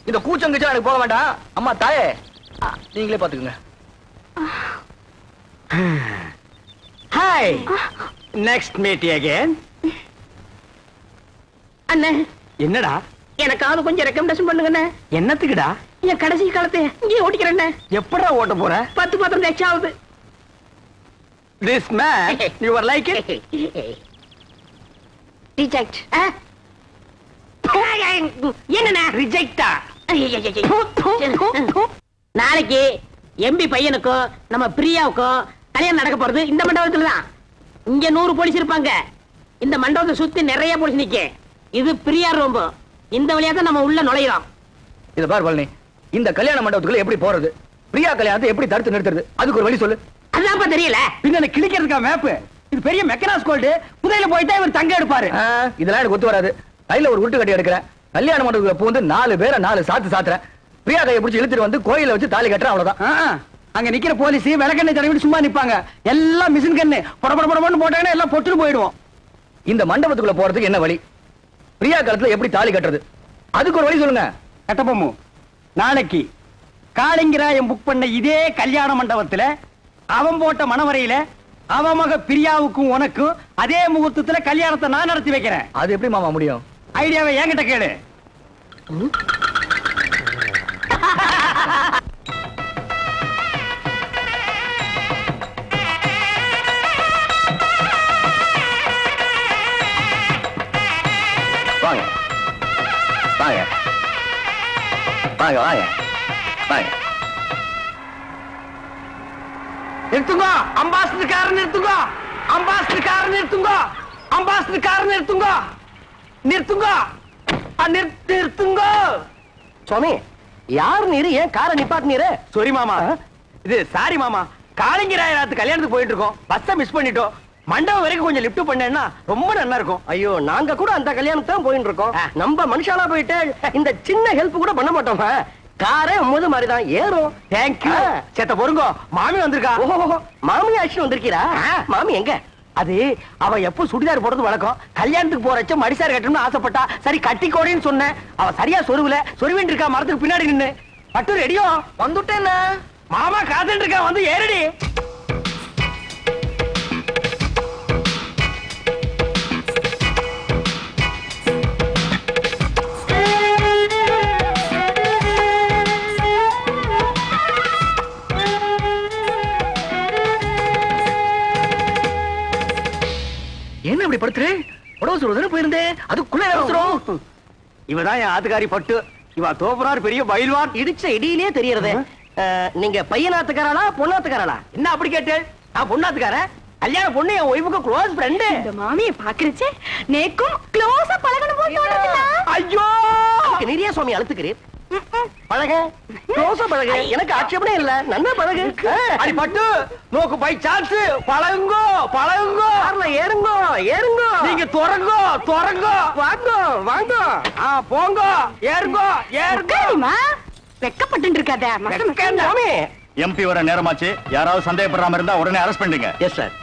இந்த கூச்சம் கிச்சம் எனக்கு போக வேண்டாம். அம்மா தாயே நீங்களே பாத்துக்கோங்க. Hi next meet again. அண்ணே என்னடா? எனக்காவது கொஞ்சம் ரெக்கமெண்டேஷன் பண்ணுங்கண்ணே. என்னத்துக்குடா? என் கடைசி காலத்தை இங்கே ஓட்டிக்கிறேன். எப்படா ஓட்ட போற? 10 பாத்திரம் எக்ஸ்ட்ரா ஆகுது. This man, you are like it? Reject. என்னண்ணா ரிஜெக்டா? நாளைக்கு எம்பி பையனுக்கும் நம்ம பிரியாவுக்கும் கல்யாணம் நடக்க போறது இந்த மண்டபத்துல தான். இங்க 100 போலீஸ் இருப்பாங்க. இந்த மண்டபத்தை சுத்தி நிறைய போலீஸ் நிக்க. இது பிரியா ரூம். இந்த வழியா தான் நம்ம உள்ள நுழையிறோம். இத பார் பழனி, இந்த கல்யாண மண்டபத்துக்குள்ள எப்படி போறது? பிரியா கல்யாணத்தை எப்படி தடுத்து நிறுத்துறது? அதுக்கு ஒரு வழி சொல்லு. அதான்ப்பா தெரியல. பின்ன கிளிக்கிறதுக்கா மேப்பு? இது பெரிய மெக்கனாஸ் கோல்டு. புதையில போயிட்டா இவர் தங்க எடுப்பாரு. இதெல்லாம் எனக்கு ஒத்து வராது. கையில ஒரு உருட்டு கட்டி எடுக்கிறேன். கல்யாண மண்டபத்துக்குள்ள பூந்து 4 பேரை 4 சாத்துறேன். பிரியா கையை பிடிச்சி இழுத்துட்டு வந்து கோயில வச்சு தாலி கட்டுறேன். அவ்வளவுதான். அங்க நிக்கிற போலீஸ் விளக்கெண்ணெய் தடவி சும்மா நிப்பாங்க. எல்லாம் மிஷின் கண்ணு படபடபடன்னு போட்டாங்கன்னா எல்லாம் பொட்டுன்னு போயிடுவோம். இந்த மண்டபத்துக்குள்ள போறதுக்கு என்ன வழி? பிரியா காலத்துல எப்படி தாலி கட்டுறது? அதுக்கு ஒரு வழி சொல்லுங்க. கட்டபொம்மு, நாளைக்கு காளிங்கராயன் புக் பண்ண இதே கல்யாண மண்டபத்துல அவன் போட்ட மணவரையில அவன் மக பிரியாவுக்கும் உனக்கும் அதே முகூர்த்தத்துல கல்யாணத்தை நான் நடத்தி வைக்கிறேன். அது எப்படி மாமா முடியும்? ஐடியாவை என்கிட்ட கேளு. வாங்க வாங்க வாங்க வாங்க வாங்க. நிறுத்துங்க, அம்பாசிடர் கார் நிறுத்துங்க, அம்பாசிடர் கார் நிறுத்துங்க, அம்பாசிடர் கார் நிறுத்துங்க, நிறுத்துங்க, நிறுத்துங்க. சுவாமி, யார் நீரு? ஏன் காரை நிப்பாட்டினீரு? சாரி மாமா. இது சாரி மாமா. காளிங்கராயன் கல்யாணத்துக்கு போயிட்டு இருக்கோம். பஸ்ஸை மிஸ் பண்ணிட்டோம். மண்டபம் வரைக்கும் கொஞ்சம் லிஃப்ட் பண்ணேன்னா ரொம்ப நல்லா இருக்கும். ஐயோ, நாங்க கூட அந்த கல்யாணத்தான் போயிட்டு இருக்கோம். நம்ம மனுஷாலா போயிட்டு இந்த சின்ன ஹெல்ப் கூட பண்ண மாட்டோம். காரே முது மாதிரிதான் ஏறும். தேங்க்யூ. சேத்த பொறுங்கோ, மாமி வந்திருக்கா. ஓஹோ, மாமி ஆட்சி வந்திருக்கீரா? மாமி எங்க? அது அவ எப்போ சுடிதார் போடுறது வழக்கம். கல்யாணத்துக்கு போறச்ச மடிசார் கட்டணும்னு ஆசைப்பட்டா. சரி கட்டிக்கோடின்னு சொன்னேன். அவ சரியா சொருவுல சொருவின் இருக்கா மரத்துக்கு பின்னாடி நின்னு. பட்டு ரெடியோ? வந்துட்டேன். மாமா காத்துட்டு இருக்கா, வந்து ஏறடி. என்ன இப்படி படுத்துரு? உடவு சொல்றதுன்னு போயிருந்தேன். அதுக்குள்ள அவசரம். இவதான் என் ஆத்துக்காரி பட்டு. இவ தோப்புறார் பெரிய பயில்வான். இடிச்ச இடியிலே தெரியறது. நீங்க பையனாத்துக்காரா பொண்ணாத்துக்காரா? என்ன அப்படி கேட்டு? நான் பொண்ணாத்துக்காரன். கல்யாண பொண்ணு என் ஒய்ஃபுக்கு க்ளோஸ் ஃப்ரெண்டு. இந்த மாமியை பாக்குறச்சே நேக்கும் க்ளோஸா பழகணும் போல தோணுதுடா. ஐயோ, நிறைய சுவாமி அழுத்துக்கிறேன். பழக, க்ளோஸா பழக. எனக்கு ஆட்சேபனே இல்ல. நன்னா பழகு. அடி பட்டு, நோக்கு பை சான்ஸ். பழகுங்கோ பழகுங்கோ. கார்ல ஏறுங்கோ ஏறுங்கோ. நீங்க துறங்கோ துறங்கோ. வாங்கோ வாங்கோ. போங்க, ஏறுங்கோ ஏறுங்கோ. வெக்கப்பட்டு இருக்காத. சுவாமி, எம்பி வர நேரமாச்சு. யாராவது சந்தேகப்படுறாம இருந்தா உடனே அரெஸ்ட் பண்ணுங்க. Yes sir.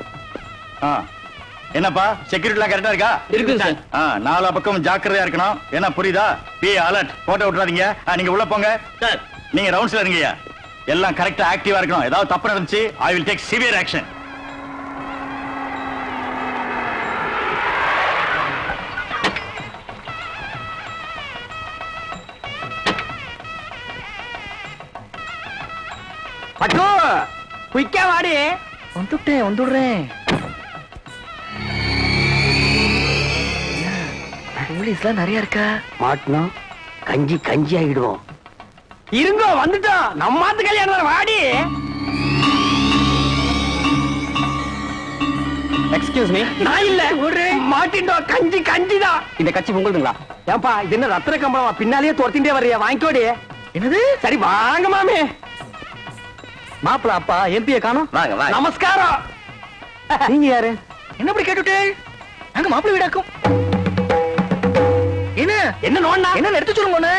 என்னப்பா, செக்யூரிட்டி எல்லாம் கரெக்டா இருக்கா? இருக்கு சார். நாலா பக்கம் ஜாக்கிரதையா இருக்கணும். என்ன புரியுதா? Be alert. போட்டோ விட்டுறாதீங்க. நீங்க உள்ள போங்க சார். நீங்க ரவுண்ட்ஸ்ல இருங்கய்யா. எல்லாம் கரெக்டா ஆக்டிவா இருக்கணும். ஏதாவது தப்பு நடந்துச்சு, I will take severe action. பட்டு குயிக்கா வாடி. வந்துடுறேன். போலீஸ்லாம் நிறைய இருக்கா? மாட்டினோம், கஞ்சி கஞ்சி ஆகிடுவோம். இருங்கோ, வந்துட்டோம். நம்மாத்து கல்யாணம் வாடி. Excuse me. நான் இல்ல, ஒரு மாட்டிட்டோம். கஞ்சி கஞ்சிதான். இந்த கட்சி உங்களுதுங்களா? ஏன்பா, இது என்ன ரத்ன கம்பளமா? பின்னாலேயே துரத்திட்டே வர்றியா? வாங்கிக்கோடி. என்னது? சரி வாங்க மாமி. மாப்பிள அப்பா எம்பியை காணோம். வாங்க வாங்க. நமஸ்காரம். நீங்க யாரு? என்ன இப்படி கேட்டுட்டு? நாங்க மாப்பிள வீடாக்கும். என்ன என்ன நோண்ணா? என்ன எடுத்து சொல்லுங்க.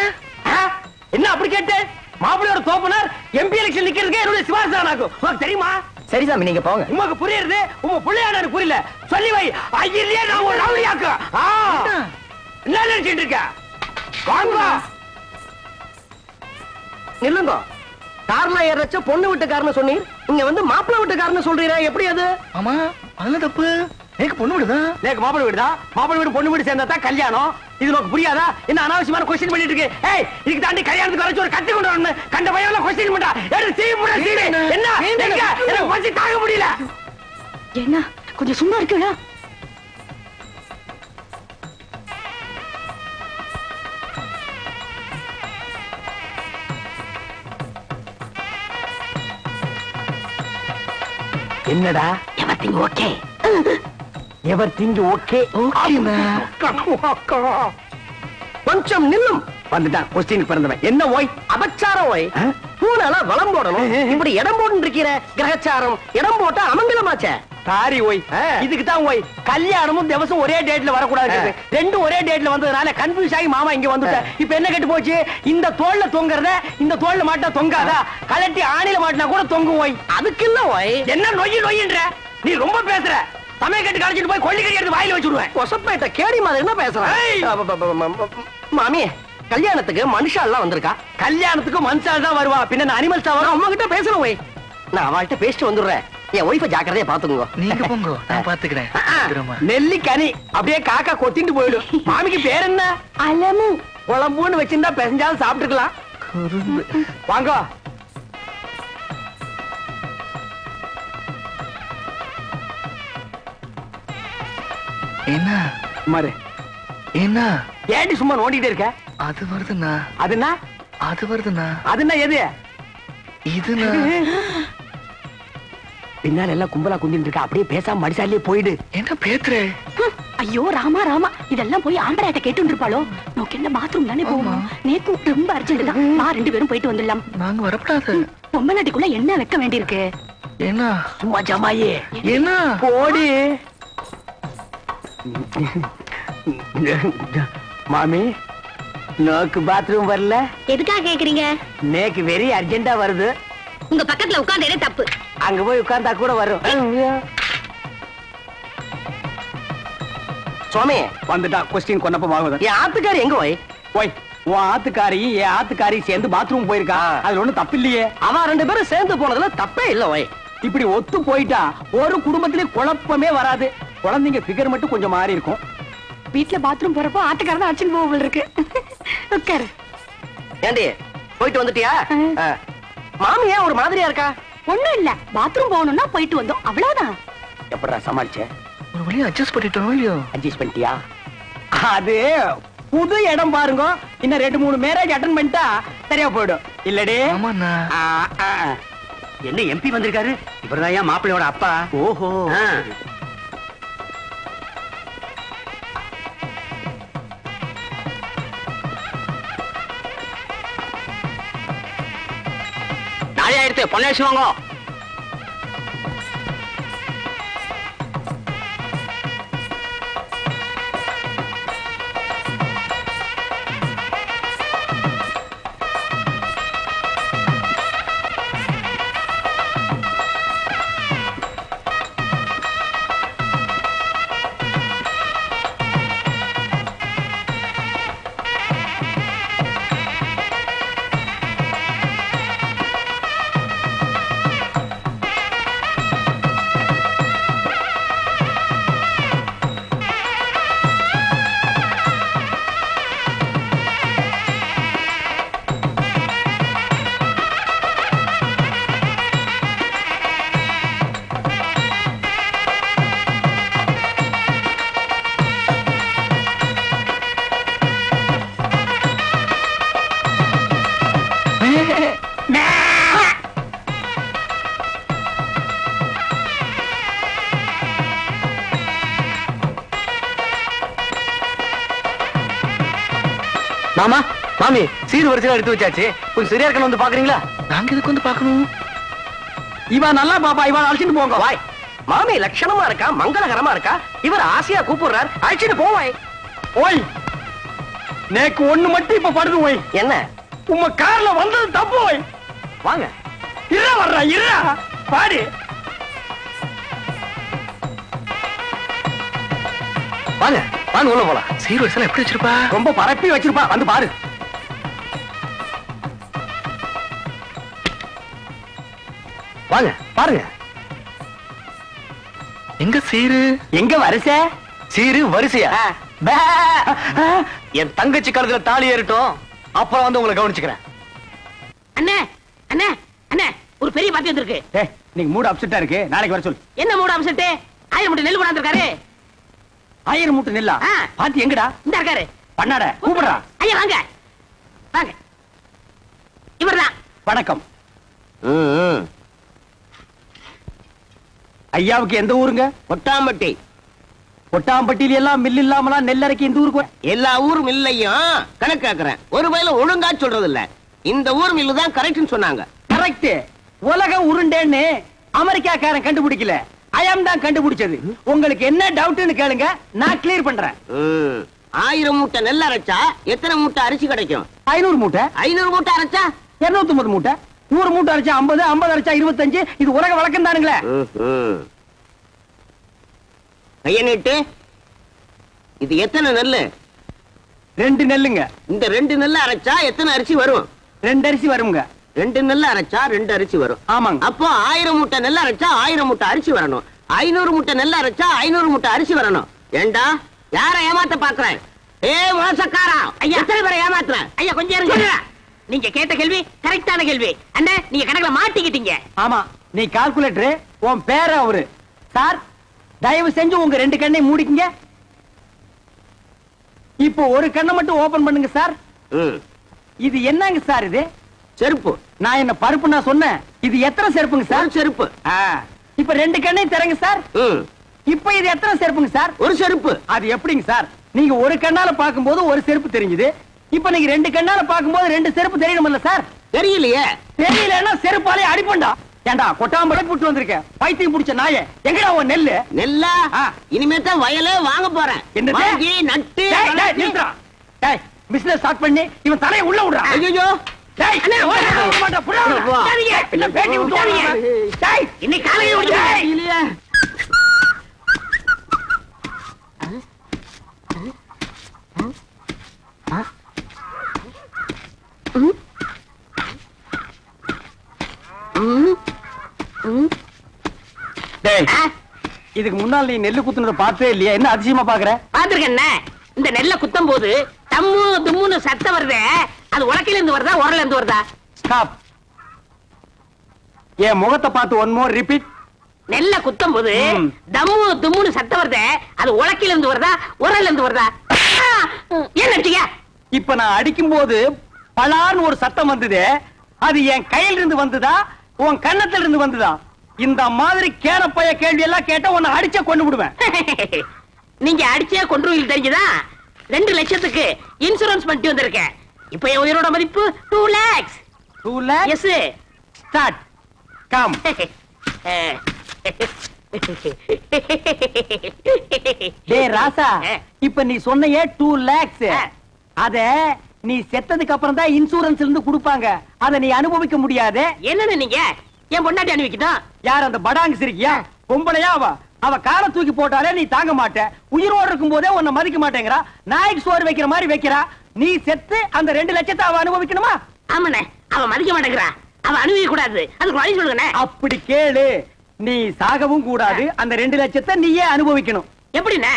என்ன அப்படி கேட்டு? மாப்பிள்ளையோட தோப்பனார் எம்பி எலெக்ஷன் நிக்கிறதுக்கு என்னுடைய சிவாசனாக்கும். உங்களுக்கு தெரியுமா? சரி சாமி, நீங்க போங்க. உங்களுக்கு புரியுது, உங்க பிள்ளையான எனக்கு புரியல. சொல்லி வை. ஐயிலே நான் ஒரு ரவுடியாக்கு. என்ன நினைச்சிட்டு இருக்க? வாங்க. நில்லுங்க. கார்ல ஏறச்ச பொண்ணு வீட்டுக்காரன்னு சொன்னீர். இங்க வந்து மாப்பிள்ளை வீட்டுக்காரன்னு சொல்றீரா? எப்படி அது? ஆமா, அது தப்பு. எனக்கு பொண்ணு வீடுதான். நேக்கு மாப்பிள்ளை வீடுதா? மாப்பிள்ளை வீடு பொண்ணு வீடு சேர்ந்தா தான் கல்யாணம். இது உனக்கு புரியாதா? என்ன அனாவசியமான கொஸ்டின் பண்ணிட்டு இருக்கு? ஏய், இதுக்கு தாண்டி கல்யாணத்துக்கு வரைச்சு ஒரு கத்தி கொண்டு வரணும். கண்ட பையன் கொஸ்டின் பண்றா. எடுத்து சீ புட சீ. என்ன? எனக்கு பசி தாங்க முடியல. என்ன கொஞ்சம் சும்மா இருக்குடா. என்னடா? Everything okay. Everything okay. கொஞ்சம் நில்லும். வந்துட்டான் கொஸ்டின் பிறந்தவன். என்ன ஓய்? அபச்சாரம் ஓய். பூனால வளம் போடணும். இப்படி இடம் போட்டு இருக்கிற கிரகச்சாரம் இடம் போட்டா அமங்கலமாச்சே. சாரி ஓய், இதுக்கு தான் ஓய் கல்யாணமும் திவசம் ஒரே டேட்ல வரக்கூடாது. ரெண்டும் ஒரே டேட்ல வந்ததுனால கன்ஃபியூஸ் ஆகி மாமா இங்க வந்துட்டேன். இப்ப என்ன கெட்டு போச்சு? இந்த தோல்ல தொங்குறத இந்த தோல்ல மாட்டா தொங்காதா? கலட்டி ஆணில மாட்டினா கூட தொங்கும் ஓய். அதுக்கு இல்ல ஓய். என்ன நொய்யின்ற? நீ ரொம்ப பேசுற. சமய கட்டு கழிச்சிட்டு போய் கொள்ளிக்கறி எடுத்து வாயில வச்சுடுவேன். கொசப்பேட்ட கேடி மாதிரி என்ன பேசுறேன்? மாமி, கல்யாணத்துக்கு மனுஷா எல்லாம் வந்திருக்கா. கல்யாணத்துக்கு மனுஷால் தான் வருவா, பின்ன அனிமல்ஸா வரும். அம்மா கிட்ட பேசுறேன் ஓய். நான் அவள்கிட்ட பேசிட்டு வந்துடுறேன். என் ஒய்ஃபை ஜாக்கிரதையா பாத்துக்கோங்க. நீங்க போங்க, நான் பாத்துக்கிறேன். நெல்லி கனி அப்படியே காக்கா கொத்திட்டு போயிடும். மாமிக்கு பேர் என்ன? அலமு. குழம்புன்னு வச்சிருந்தா பெசஞ்சாலும் சாப்பிட்டுக்கலாம். வாங்க. என்ன மாரு என்ன ஏடி சும்மா நோண்டிட்டே இருக்க? அது வருதுண்ணா. அதுனா அது வருதுண்ணா. அதுனா எது? இதுண்ணா. பின்னால எல்லாம் கும்பலா குந்திட்டு இருக்க. அப்படியே பேசாம மடிசாலே போயிடு. என்ன பேத்துற? ஐயோ ராமா ராமா, இதெல்லாம் போய் ஆம்பளையாட்ட கேட்டு இருப்பாளோ? நோக்கு என்ன பாத்ரூம் தானே போவோம். நேத்து ரொம்ப அர்ஜென்ட் தான். நான் 2 பேரும் போயிட்டு வந்துடலாம். நாங்க வரப்படாது. பொம்மநாட்டிக்குள்ள என்ன வைக்க வேண்டியிருக்கு? என்ன சும்மா ஜமாயே என்ன போடி. மாமி, நோக்கு பாத்ரூம் வரல. எதுக்காக கேக்குறீங்க? நேக்கு வெரி அர்ஜென்டா வருது. உங்க பக்கத்துல உட்கார்ந்தே தப்பு. அங்க போய் உட்கார்ந்தா கூட வரும். சுவாமி வந்துட்டா கொஸ்டின் கொன்னப்பமாகுது. என் ஆத்துக்காரி எங்க ஓய்? ஓய், உன் ஆத்துக்காரியும் என் ஆத்துக்காரியும் சேர்ந்து பாத்ரூம் போயிருக்கா. அதுல ஒண்ணும் தப்பு இல்லையே. அவ 2 பேரும் சேர்ந்து போனதுல தப்பே இல்ல ஓய். இப்படி ஒத்து போயிட்டா ஒரு குடும்பத்திலே குழப்பமே வராது. குழந்தைங்க பிகர் மட்டும் கொஞ்சம் மாறி இருக்கும். வீட்டுல பாத்ரூம் போறப்போ ஆட்டுக்காரதான் அடிச்சுன்னு போக இருக்கு. உட்காரு. ஏண்டி போயிட்டு வந்துட்டியா? மாமி ஏன் ஒரு மாதிரியா இருக்கா? ஒண்ணும் இல்ல, பாத்ரூம் போகணும்னா போயிட்டு வந்தோம், அவ்வளவுதான். எப்படா சமாளிச்ச? ஒரு வழியா அட்ஜஸ்ட் பண்ணிட்டோம் இல்லையோ? அட்ஜஸ்ட் பண்ணிட்டியா? அது புது இடம் பாருங்க. இன்னும் 2-3 மேரேஜ் அட்டன் பண்ணிட்டா சரியா போயிடும். இல்லடே? ஆமாண்ணா. என்ன எம்பி வந்திருக்காரு? இவர்தான் மாப்பிள்ளையோட அப்பா. ஓஹோ. நாளையா எடுத்து பொண்ணாச்சு வாங்க. மாமா, மாமி, சீர் வரிசையா எடுத்து வச்சாச்சு. கொஞ்சம் சரியா இருக்கணும் வந்து பாக்குறீங்களா? நாங்க இதுக்கு வந்து பாக்கணும். இவன் நல்லா பாப்பா, இவன் அழைச்சிட்டு போங்க. வாய். மாமி லட்சணமா இருக்கா, மங்களகரமா இருக்கா. இவர் ஆசையா கூப்பிடுறார், அழைச்சிட்டு போவாய். ஓய், நேக்கு ஒண்ணு மட்டும் இப்ப படுது. ஓய், என்ன உங்க கார்ல வந்தது தப்பு. ஓய், வாங்க. இருடா வர்றா, இருடா பாடி. வாங்க வாங்க உள்ள போலாம். சீர் வரிசையில எப்படி வச்சிருப்பா? ரொம்ப பரப்பி வச்சிருப்பா, வந்து பாரு. வாங்க பாருங்க. எங்க சீரு? எங்க வரிசை? சீரு வரிசையா? என் தங்கச்சி கழுத்துல தாலி ஏறட்டும், அப்புறம் வந்து உங்களை கவனிச்சுக்கிறேன். அண்ணே அண்ணே அண்ணே, ஒரு பெரிய பாத்தி வந்திருக்கு. நீங்க மூடு அப்செட்டா இருக்கு, நாளைக்கு வர சொல்லு. என்ன மூட அம்சட்டு? 1000 மூட்டை நெல் கொண்டாந்துருக்காரு. 1000 மூட்டை நெல்லா? பாத்தி எங்கடா? இந்த இருக்காரு. பண்ணாட கூப்பிடுறா. ஐயா வாங்க வாங்க. இவர்தான். வணக்கம். ஐயாவுக்கு எந்த ஊருங்க? கொட்டாம்பட்டி. கொட்டாம்பட்டியில எல்லாம் மில் இல்லாமலாம் நெல்லரைக்கு இந்த ஊருக்கு எல்லா ஊர் மில்லையும் கணக்கு கேக்குறேன். ஒரு வயல ஒழுங்கா சொல்றது இல்ல. இந்த ஊர் மில்லு தான் கரெக்ட்னு சொன்னாங்க. கரெக்ட். உலக உருண்டேன்னு அமெரிக்காக்காரன் கண்டுபிடிக்கல, ஐயம் தான் கண்டுபிடிச்சது. உங்களுக்கு என்ன டவுட்னு கேளுங்க, நான் கிளியர் பண்றேன். 1000 மூட்டை நெல் அரைச்சா எத்தனை மூட்டை அரிசி கிடைக்கும்? 500 மூட்டை. 500 மூட்டை அரைச்சா 250 மூட்டை. 100 மூட்டை அரைச்சா 50, 50 அரைச்சா 25. இது உலக வழக்கம் தானுங்களே. கைய நீட்டு. இது எத்தனை நெல்லு? 2 நெல்லுங்க. இந்த 2 நெல்ல அரைச்சா எத்தனை அரிசி வரும்? 2 அரிசி வருங்க. 2 நெல்ல அரைச்சா 2 அரிசி வரும். ஆமாங்க. அப்போ 1000 மூட்டை நெல் அரைச்சா 1000 மூட்டை அரிசி வரணும். 500 மூட்டை நெல் அரைச்சா 500 மூட்டை அரிசி வரணும். ஏண்டா யார ஏமாத்த பாக்குறேன்? மோசக்காரா, ஐயா எத்தனை பேரை ஏமாத்துறேன்? ஐயா கொஞ்சம் இருங்க. நீங்க கேட்ட கேள்வி கரெக்டான கேள்வி. அண்ணே நீங்க கணக்குல மாட்டிக்கிட்டீங்க. ஆமா, நீ கால்குலேட்டர், உன் பேர அவரு. சார் தயவு செஞ்சு உங்க 2 கண்ணை மூடிக்கங்க. இப்போ ஒரு கண்ணை மட்டும் ஓபன் பண்ணுங்க சார். இது என்னங்க சார்? இது செருப்பு. நான் என்ன பருப்பு நான் சொன்னேன்? இது எத்தனை செருப்புங்க சார்? செருப்பு. இப்ப 2 கண்ணையும் திறங்க சார். இப்ப இது எத்தனை செருப்புங்க சார்? ஒரு செருப்பு. அது எப்படிங்க சார்? நீங்க ஒரு கண்ணால பாக்கும்போது ஒரு செருப்பு தெரிஞ்சது. இப்ப நீங்க 2 கண்ணால பாக்கும்போது 2 செருப்பு தெரியணும்ல சார்? தெரியலையே. தெரியலன்னா செருப்பாலே அடிப்பண்டா. ஏண்டா கொட்டாம்பளை புட்டு வந்திருக்க பைத்தியம் புடிச்ச நாயே, எங்கடா உன் நெல்லு? நெல்லா? இனிமே தான் வயலே வாங்க போறேன். என்னது? வாங்கி நட்டு நிறுத்துறா. டேய் பிசினஸ் ஸ்டார்ட் பண்ணி இவன் தலையை உள்ள விடுறா. ஐயோ டேய் அண்ணே ஓட மாட்டா புள்ள. சரிங்க இல்ல பேட்டி விட்டுறீங்க. டேய் இன்னைக்கு காலையில ஓடிடுங்க. இல்லையா? டேய் இதுக்கு முன்னால நீ நெல்லு குத்துனத பார்த்தே இல்லையா? என்ன அதிசயமா பாக்குற? பாத்துருக்கேன். இந்த நெல்ல குத்தும் போது தம்மு தும்முன்னு சத்தம் வருதே, அது உலக்கையில இருந்து வருதா உரல்ல இருந்து வருதா? ஸ்டாப். என் முகத்தை பார்த்து ஒன் மோர் ரிப்பீட். நெல்ல குத்தும் போது தம்மு தும்முன்னு சத்தம் வருதே, அது உலக்கையில இருந்து வருதா உரல்ல இருந்து வருதா? ஏன் நடிச்சீங்க? இப்ப நான் அடிக்கும் போது பலான்னு ஒரு சத்தம் வந்தது. அது என் கையில இருந்து வந்ததா உன் கன்னத்துல இருந்து வந்ததா? இந்த மாதிரி கேனப்பைய கேள்வி எல்லாம் கேட்டா உன்னை அடிச்சே கொண்டு விடுவேன். நீங்க அடிச்சே கொன்றுவீங்க தெரிஞ்சுதா? 2 லட்சத்துக்கு இன்சூரன்ஸ் பண்ணிட்டு வந்திருக்கேன். இப்ப என் உயிரோட மதிப்பு 2 lakhs. 2 lakhs? Yes. Start. Come. டேய் ராசா, இப்ப நீ சொன்னையே 2 lakhs. அத நீ செத்ததுக்கு அப்புறம் தான் இன்சூரன்ஸ்ல இருந்து கொடுப்பாங்க. அத நீ அனுபவிக்க முடியாது. என்னன்னு நீங்க என் பொண்டாட்டி அனுபவிக்கணும்? யார் அந்த படாங்கு சிரிக்கியா? பொம்பளையா அவ காலை தூக்கி போட்டாலே நீ தாங்க மாட்ட. உயிரோடு இருக்கும் போதே உன்னை மதிக்க மாட்டேங்கிறா. நாய்க்கு சோறு வைக்கிற மாதிரி வைக்கிறா. நீ செத்து அந்த 2 லட்சத்தை அவ அனுபவிக்கணுமா? ஆமாண்ணே, அவ மதிக்க மாட்டேங்கிறா. அவ அனுபவிக்க கூடாது. அதுக்கு வழி சொல்லுங்க. அப்படி கேளு. நீ சாகவும் கூடாது. அந்த 2 லட்சத்தை நீயே அனுபவிக்கணும். எப்படிண்ணே?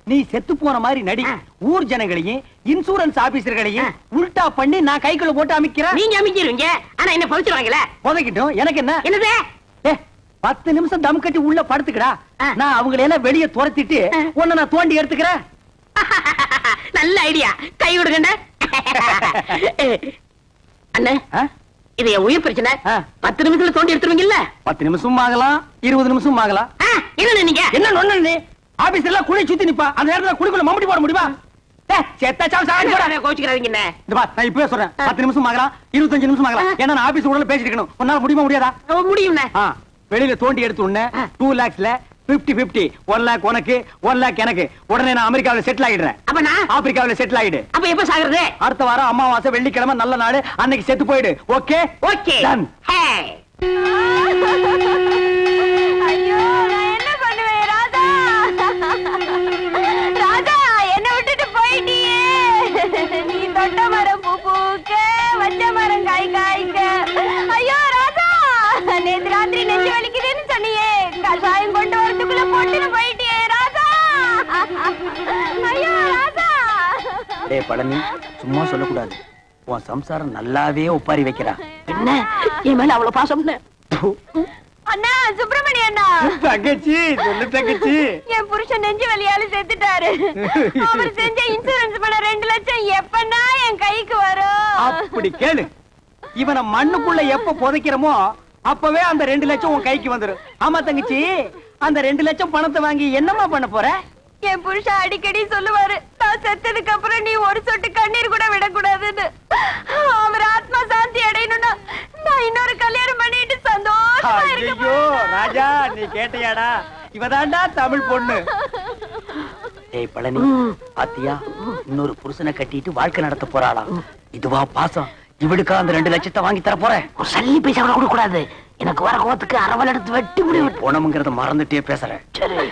நீ செத்து போன மாதிரி நடி. ஊர் ஜனங்களையும் இன்சூரன்ஸ் ஆபீசர்களையும் உல்டா பண்ணி நான் கைக்குள்ள போட்டு அமைக்கிறேன். நீங்க அமைக்கிறீங்க, ஆனா என்ன பவிச்சிருவாங்களே. புதைக்கிட்டோம். எனக்கு என்ன? என்னது? 10 நிமிஷம் தம் கட்டி உள்ள படுத்துக்கடா. நான் அவங்களை எல்லாம் வெளியே துரத்திட்டு உன்னை நான் தோண்டி எடுத்துக்கிறேன். நல்ல ஐடியா. கை விடுங்க அண்ணே. இது என் உயிர் பிரச்சனை. 10 நிமிஷத்துல தோண்டி எடுத்துருவீங்கல்ல? 10 நிமிஷம் ஆகலாம், 20 நிமிஷம் ஆகலாம். என்ன நீங்க என்ன நொண்ணு? நீ ஆபீஸ்ல எல்லாம் குழி சுத்தி நிப்பா. அந்த நேரத்துல குழிக்குள்ள மம்முடி போட முடியுமா? கோச்சுக்கிறாதீங்க. நான் இப்பவே சொல்றேன். 10 நிமிஷம் ஆகலாம், 25 நிமிஷம் ஆகலாம். ஏன்னா நான் ஆபீஸ் உடனே பேசிட்டு இருக்கணும். உன்னால முடியுமா முடியாதா? முடியும். வெளியில தோண்டி எடுத்து உடனே 2 lakhsல 50-50. 1 lakh உனக்கு, 1 lakh எனக்கு. உடனே நான் அமெரிக்காவில செட்டில் ஆயிடுறேன். அப்ப நான் ஆப்பிரிக்காவில செட்டில் ஆயிடு. அப்ப எப்ப சாகுறது? அடுத்த வாரம் அமாவாசை வெள்ளிக்கிழமை நல்ல நாடு. அன்னைக்கு செத்து போயிடு. Okay okay. டன். ஐயோ நான் என்ன பண்ணுவேன் ராதா? ராதா என்ன விட்டுட்டு போயிட்டியே. நீ தொட்ட மரம் பூ பூக்க, வச்ச மரம் காய் காய்க்க. ஐயோ ராதா, நேத்து ராத்திரி நெஞ்சு வலிக்குதுன்னு சொன்னியே, கஷாயம் கொண்டு வரதுக்குள்ள போட்டுன்னு போயிட்டியே ராதா. ஐயோ ராதா. டேய் பழனி, சும்மா சொல்லக்கூடாது. உன் சம்சாரம் நல்லாவே ஒப்பாரி வைக்கிறா. என்ன என் மேல அவ்வளவு பாசம்? அண்ணா சுப்பிரமணிய அண்ணா. தங்கச்சி சொல்லு தங்கச்சி. என் புருஷன் நெஞ்சு வலியால செத்துட்டாரு. அவர் செஞ்ச இன்சூரன்ஸ் பண்ண 2 லட்சம் எப்பன்னா என் கைக்கு வரும்? அப்படி கேளு. இவனை மண்ணுக்குள்ள எப்ப புதைக்கிறோமோ அப்பவே அந்த 2 லட்சம் உன் கைக்கு வந்துரும். ஆமா தங்கச்சி, அந்த 2 லட்சம் பணத்தை வாங்கி என்னமா பண்ண போற? என் புருஷன் அடிக்கடி சொல்லுவாரு, நான் செத்ததுக்கு அப்புறம் நீ ஒரு சொட்டு கண்ணீர் கூட விடக்கூடாதுன்னு. அவர் ஆத்மா சாந்தி அடையணும்னா நான் இன்னொரு கல்யாணம் பண்ணிட்டு சந்தோஷமா ஐயோ இருக்க. ராஜா, நீ கேட்டியாடா? இவதாண்டா தமிழ் பொண்ணு. ஏய் பழனி, பாத்தியா இன்னொரு புருஷனை கட்டிட்டு வாழ்க்கை நடத்த போறாளா? இதுவா பாசம்? இவளுக்கா அந்த 2 லட்சத்தை வாங்கி தர போறேன்? ஒரு சல்லி பைசா கூட கொடுக்க கூடாது. எனக்கு வர கோவத்துக்கு அரவல் எடுத்து வெட்டி முடியும். போனமுங்கிறத மறந்துட்டே பேசுறேன். சரி.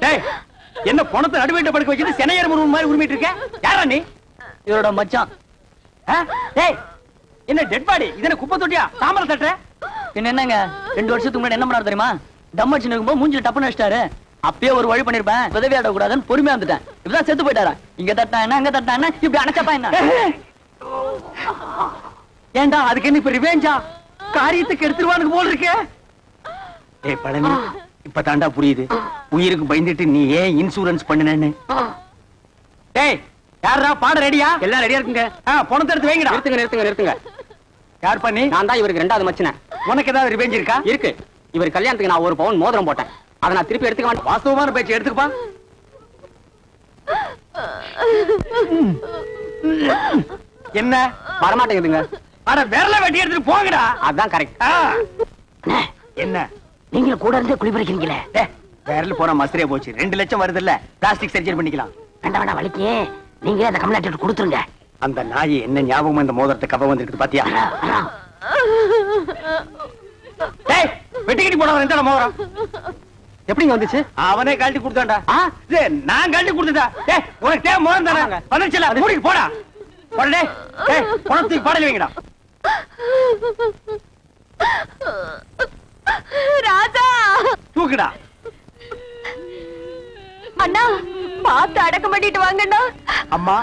டேய், என்ன பணத்தை நடுவேட்ட படுக்க வச்சுட்டு சென்னையர் முருகன் மாதிரி உரிமிட்டு இருக்க? யாரா நீ? இவரோட மச்சான். டேய், என்ன டெட் பாடி? இதென்ன குப்பை தொட்டியா? தாமரை தட்டுற? என்னங்க 2 வருஷத்துக்கு முன்னாடி என்ன பண்ணாரு தெரியுமா? தம் அடிச்சு நிக்கும்போது மூஞ்சில டப்புன்னு வச்சிட்டாரு. அப்பயே ஒரு வழி பண்ணிருப்பேன், உதவி ஆட கூடாதுன்னு பொறுமையா வந்துட்டேன். இப்பதான் செத்து போயிட்டாரா? இங்க தட்டா என்ன, அங்க தட்டா என்ன, இப்படி அணைச்சப்பா என்ன? ஏண்டா அதுக்கு என்ன இப்ப ரிவேஞ்சா? காரியத்துக்கு எடுத்துருவானுக்கு போல இருக்கே. ஏய் பழனி, இப்ப தாண்டா புரியுது உயிருக்கு பயந்துட்டு நீ ஏன் இன்சூரன்ஸ் பண்ணுனேன்னு. டேய், யாரா பாட ரெடியா? எல்லாம் ரெடியா இருக்குங்க. பணத்தை எடுத்து வைங்கடா. நிறுத்துங்க. யார் பண்ணி? நான் தான் இவருக்கு 2வது மச்சினேன். உனக்கு ஏதாவது ரிவேஞ்ச் இருக்கா? இருக்கு. இவர் கல்யாணத்துக்கு நான் 1 பவுன் மோதிரம் போட்டேன். அதை நான் திருப்பி எடுத்துக்க மாட்டேன். வாஸ்தவமான பேச்சு எடுத்துக்கப்பா. என்ன வரமாட்டேங்குதுங்க. அட விரல வெட்டி எடுத்துட்டு போங்கடா. அதான் கரெக்ட். என்ன நீங்க கூட இருந்தே குளிப்பறிக்கிறீங்களே. விரல் போன மசரே போச்சு. 2 லட்சம் வருது இல்ல, பிளாஸ்டிக் சர்ஜரி பண்ணிக்கலாம். வேண்டாம் வலிக்கு நீங்க அந்த கம்ப்ளைண்ட் கொடுத்துருங்க. அந்த நாய் என்ன ஞாபகம் இந்த மோதிரத்தை கவ வந்திருக்கு பாத்தியா? டேய், வெட்டிக்கிட்டு போனவன் எந்த மோதிரம் எப்படிங்க வந்துச்சு? அவனே கழட்டி கொடுத்தான்டா. நான் கழட்டி கொடுத்தா? டேய், உனக்கு தேவை மோதிரம் தானே? வந்துருச்சுல, மூடிக்கு போடா. போடா டேய், பணத்துக்கு பாடல வைங்கடா. ராஜா தூக்குடா. அண்ணா, பார்த்து அடக்கம் பண்ணிட்டு வாங்கண்ணா. அம்மா,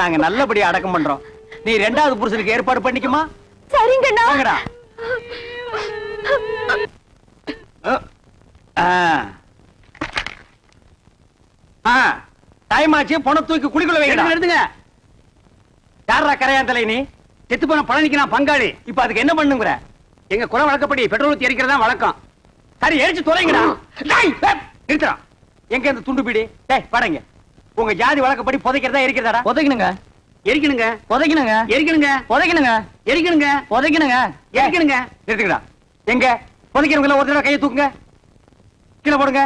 நாங்க நல்லபடியா அடக்கம் பண்றோம். நீ 2வது புருஷனுக்கு ஏற்பாடு பண்ணிக்குமா? சரிங்கண்ணா. வாங்கடா. டைம் ஆச்சு, பணம் தூக்கி குடிக்குள்ள வைங்க. எடுத்துங்க. யாரா கரையான் தலை? நீ செத்து போன பழனிக்கு நான் பங்காளி. இப்ப அதுக்கு என்ன பண்ணுங்கிற? எங்க குல வழக்கப்படி பெட்ரோல் ஊத்தி எரிக்கிறதா வழக்கம். சரி, எரிச்சு தொலைங்கடா. நிறுத்தா. எங்க இந்த துண்டு பீடி? டேய் வாடங்க. உங்க ஜாதி வழக்கப்படி புதைக்கிறதா எரிக்கிறதாடா? உதைக்கணுங்க, எரிக்கணுங்க, உதைக்கணுங்க, எரிக்கணுங்க, உதைக்கணுங்க, எரிக்கணுங்க, உதைக்கணுங்க. எரிக்கணுங்க. நிறுத்துங்கடா. எங்க புதைக்கிறவங்க எல்லாம் ஒரு தடவை கையை தூக்குங்க. கீழே போடுங்க.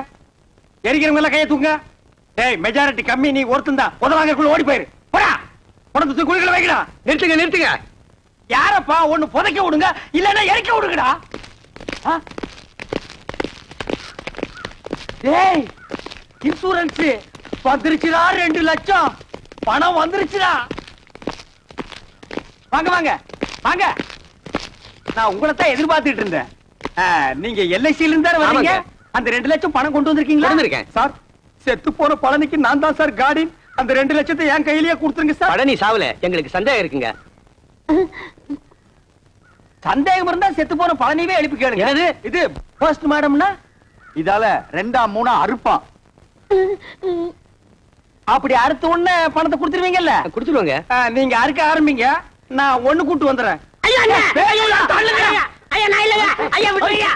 எரிக்கிறவங்க எல்லாம் கையை தூக்குங்க. டேய், மெஜாரிட்டி கம்மி, நீ ஒருத்தன் தான். உதவாங்கக்குள்ள ஓடி போயிரு. போடா. பணத்தை தூக்கி குழிக்குள்ள வைக்கடா. நிறுத்துங்க. யாரப்பா? ஒண்ணு புதைக்க விடுங்க, இல்லன்னா எரிக்க விடுங்கடா. டேய், இன்சூரன்ஸ் வந்துருச்சுடா. 2 லட்சம் பணம் வந்துருச்சுடா. வாங்க. நான் உங்களை தான் எதிர்பார்த்துட்டு இருந்தேன். நீங்க எல்ஐசில இருந்து தானே வரீங்க? அந்த 2 லட்சம் பணம் கொண்டு வந்திருக்கீங்களா? வந்திருக்கேன். சார், செத்து போன பழனிக்கு நான் தான் சார் கார்டின். அந்த 2 லட்சத்தை என் கையிலேயே கொடுத்துருங்க சார். பழனி சாவல, எங்களுக்கு சந்தேகம் இருக்குங்க. சந்தேகம் இருந்தா செத்து போன பழனிவே எழுப்பி கேளுங்க. இது போஸ்ட் மார்டம்னா இதால 2ஆ 3ஆ அறுப்பான். அப்படி அறுத்த உடனே பணத்தை கொடுத்துருவீங்கல்ல? குடுத்துருவாங்க. நீங்க அறுக்க ஆரம்பிங்க, நான் ஒண்ணு கூட்டு வந்துடுறேன். ஐயா, நான் இல்லையா? ஐயா, விட்டுறியா?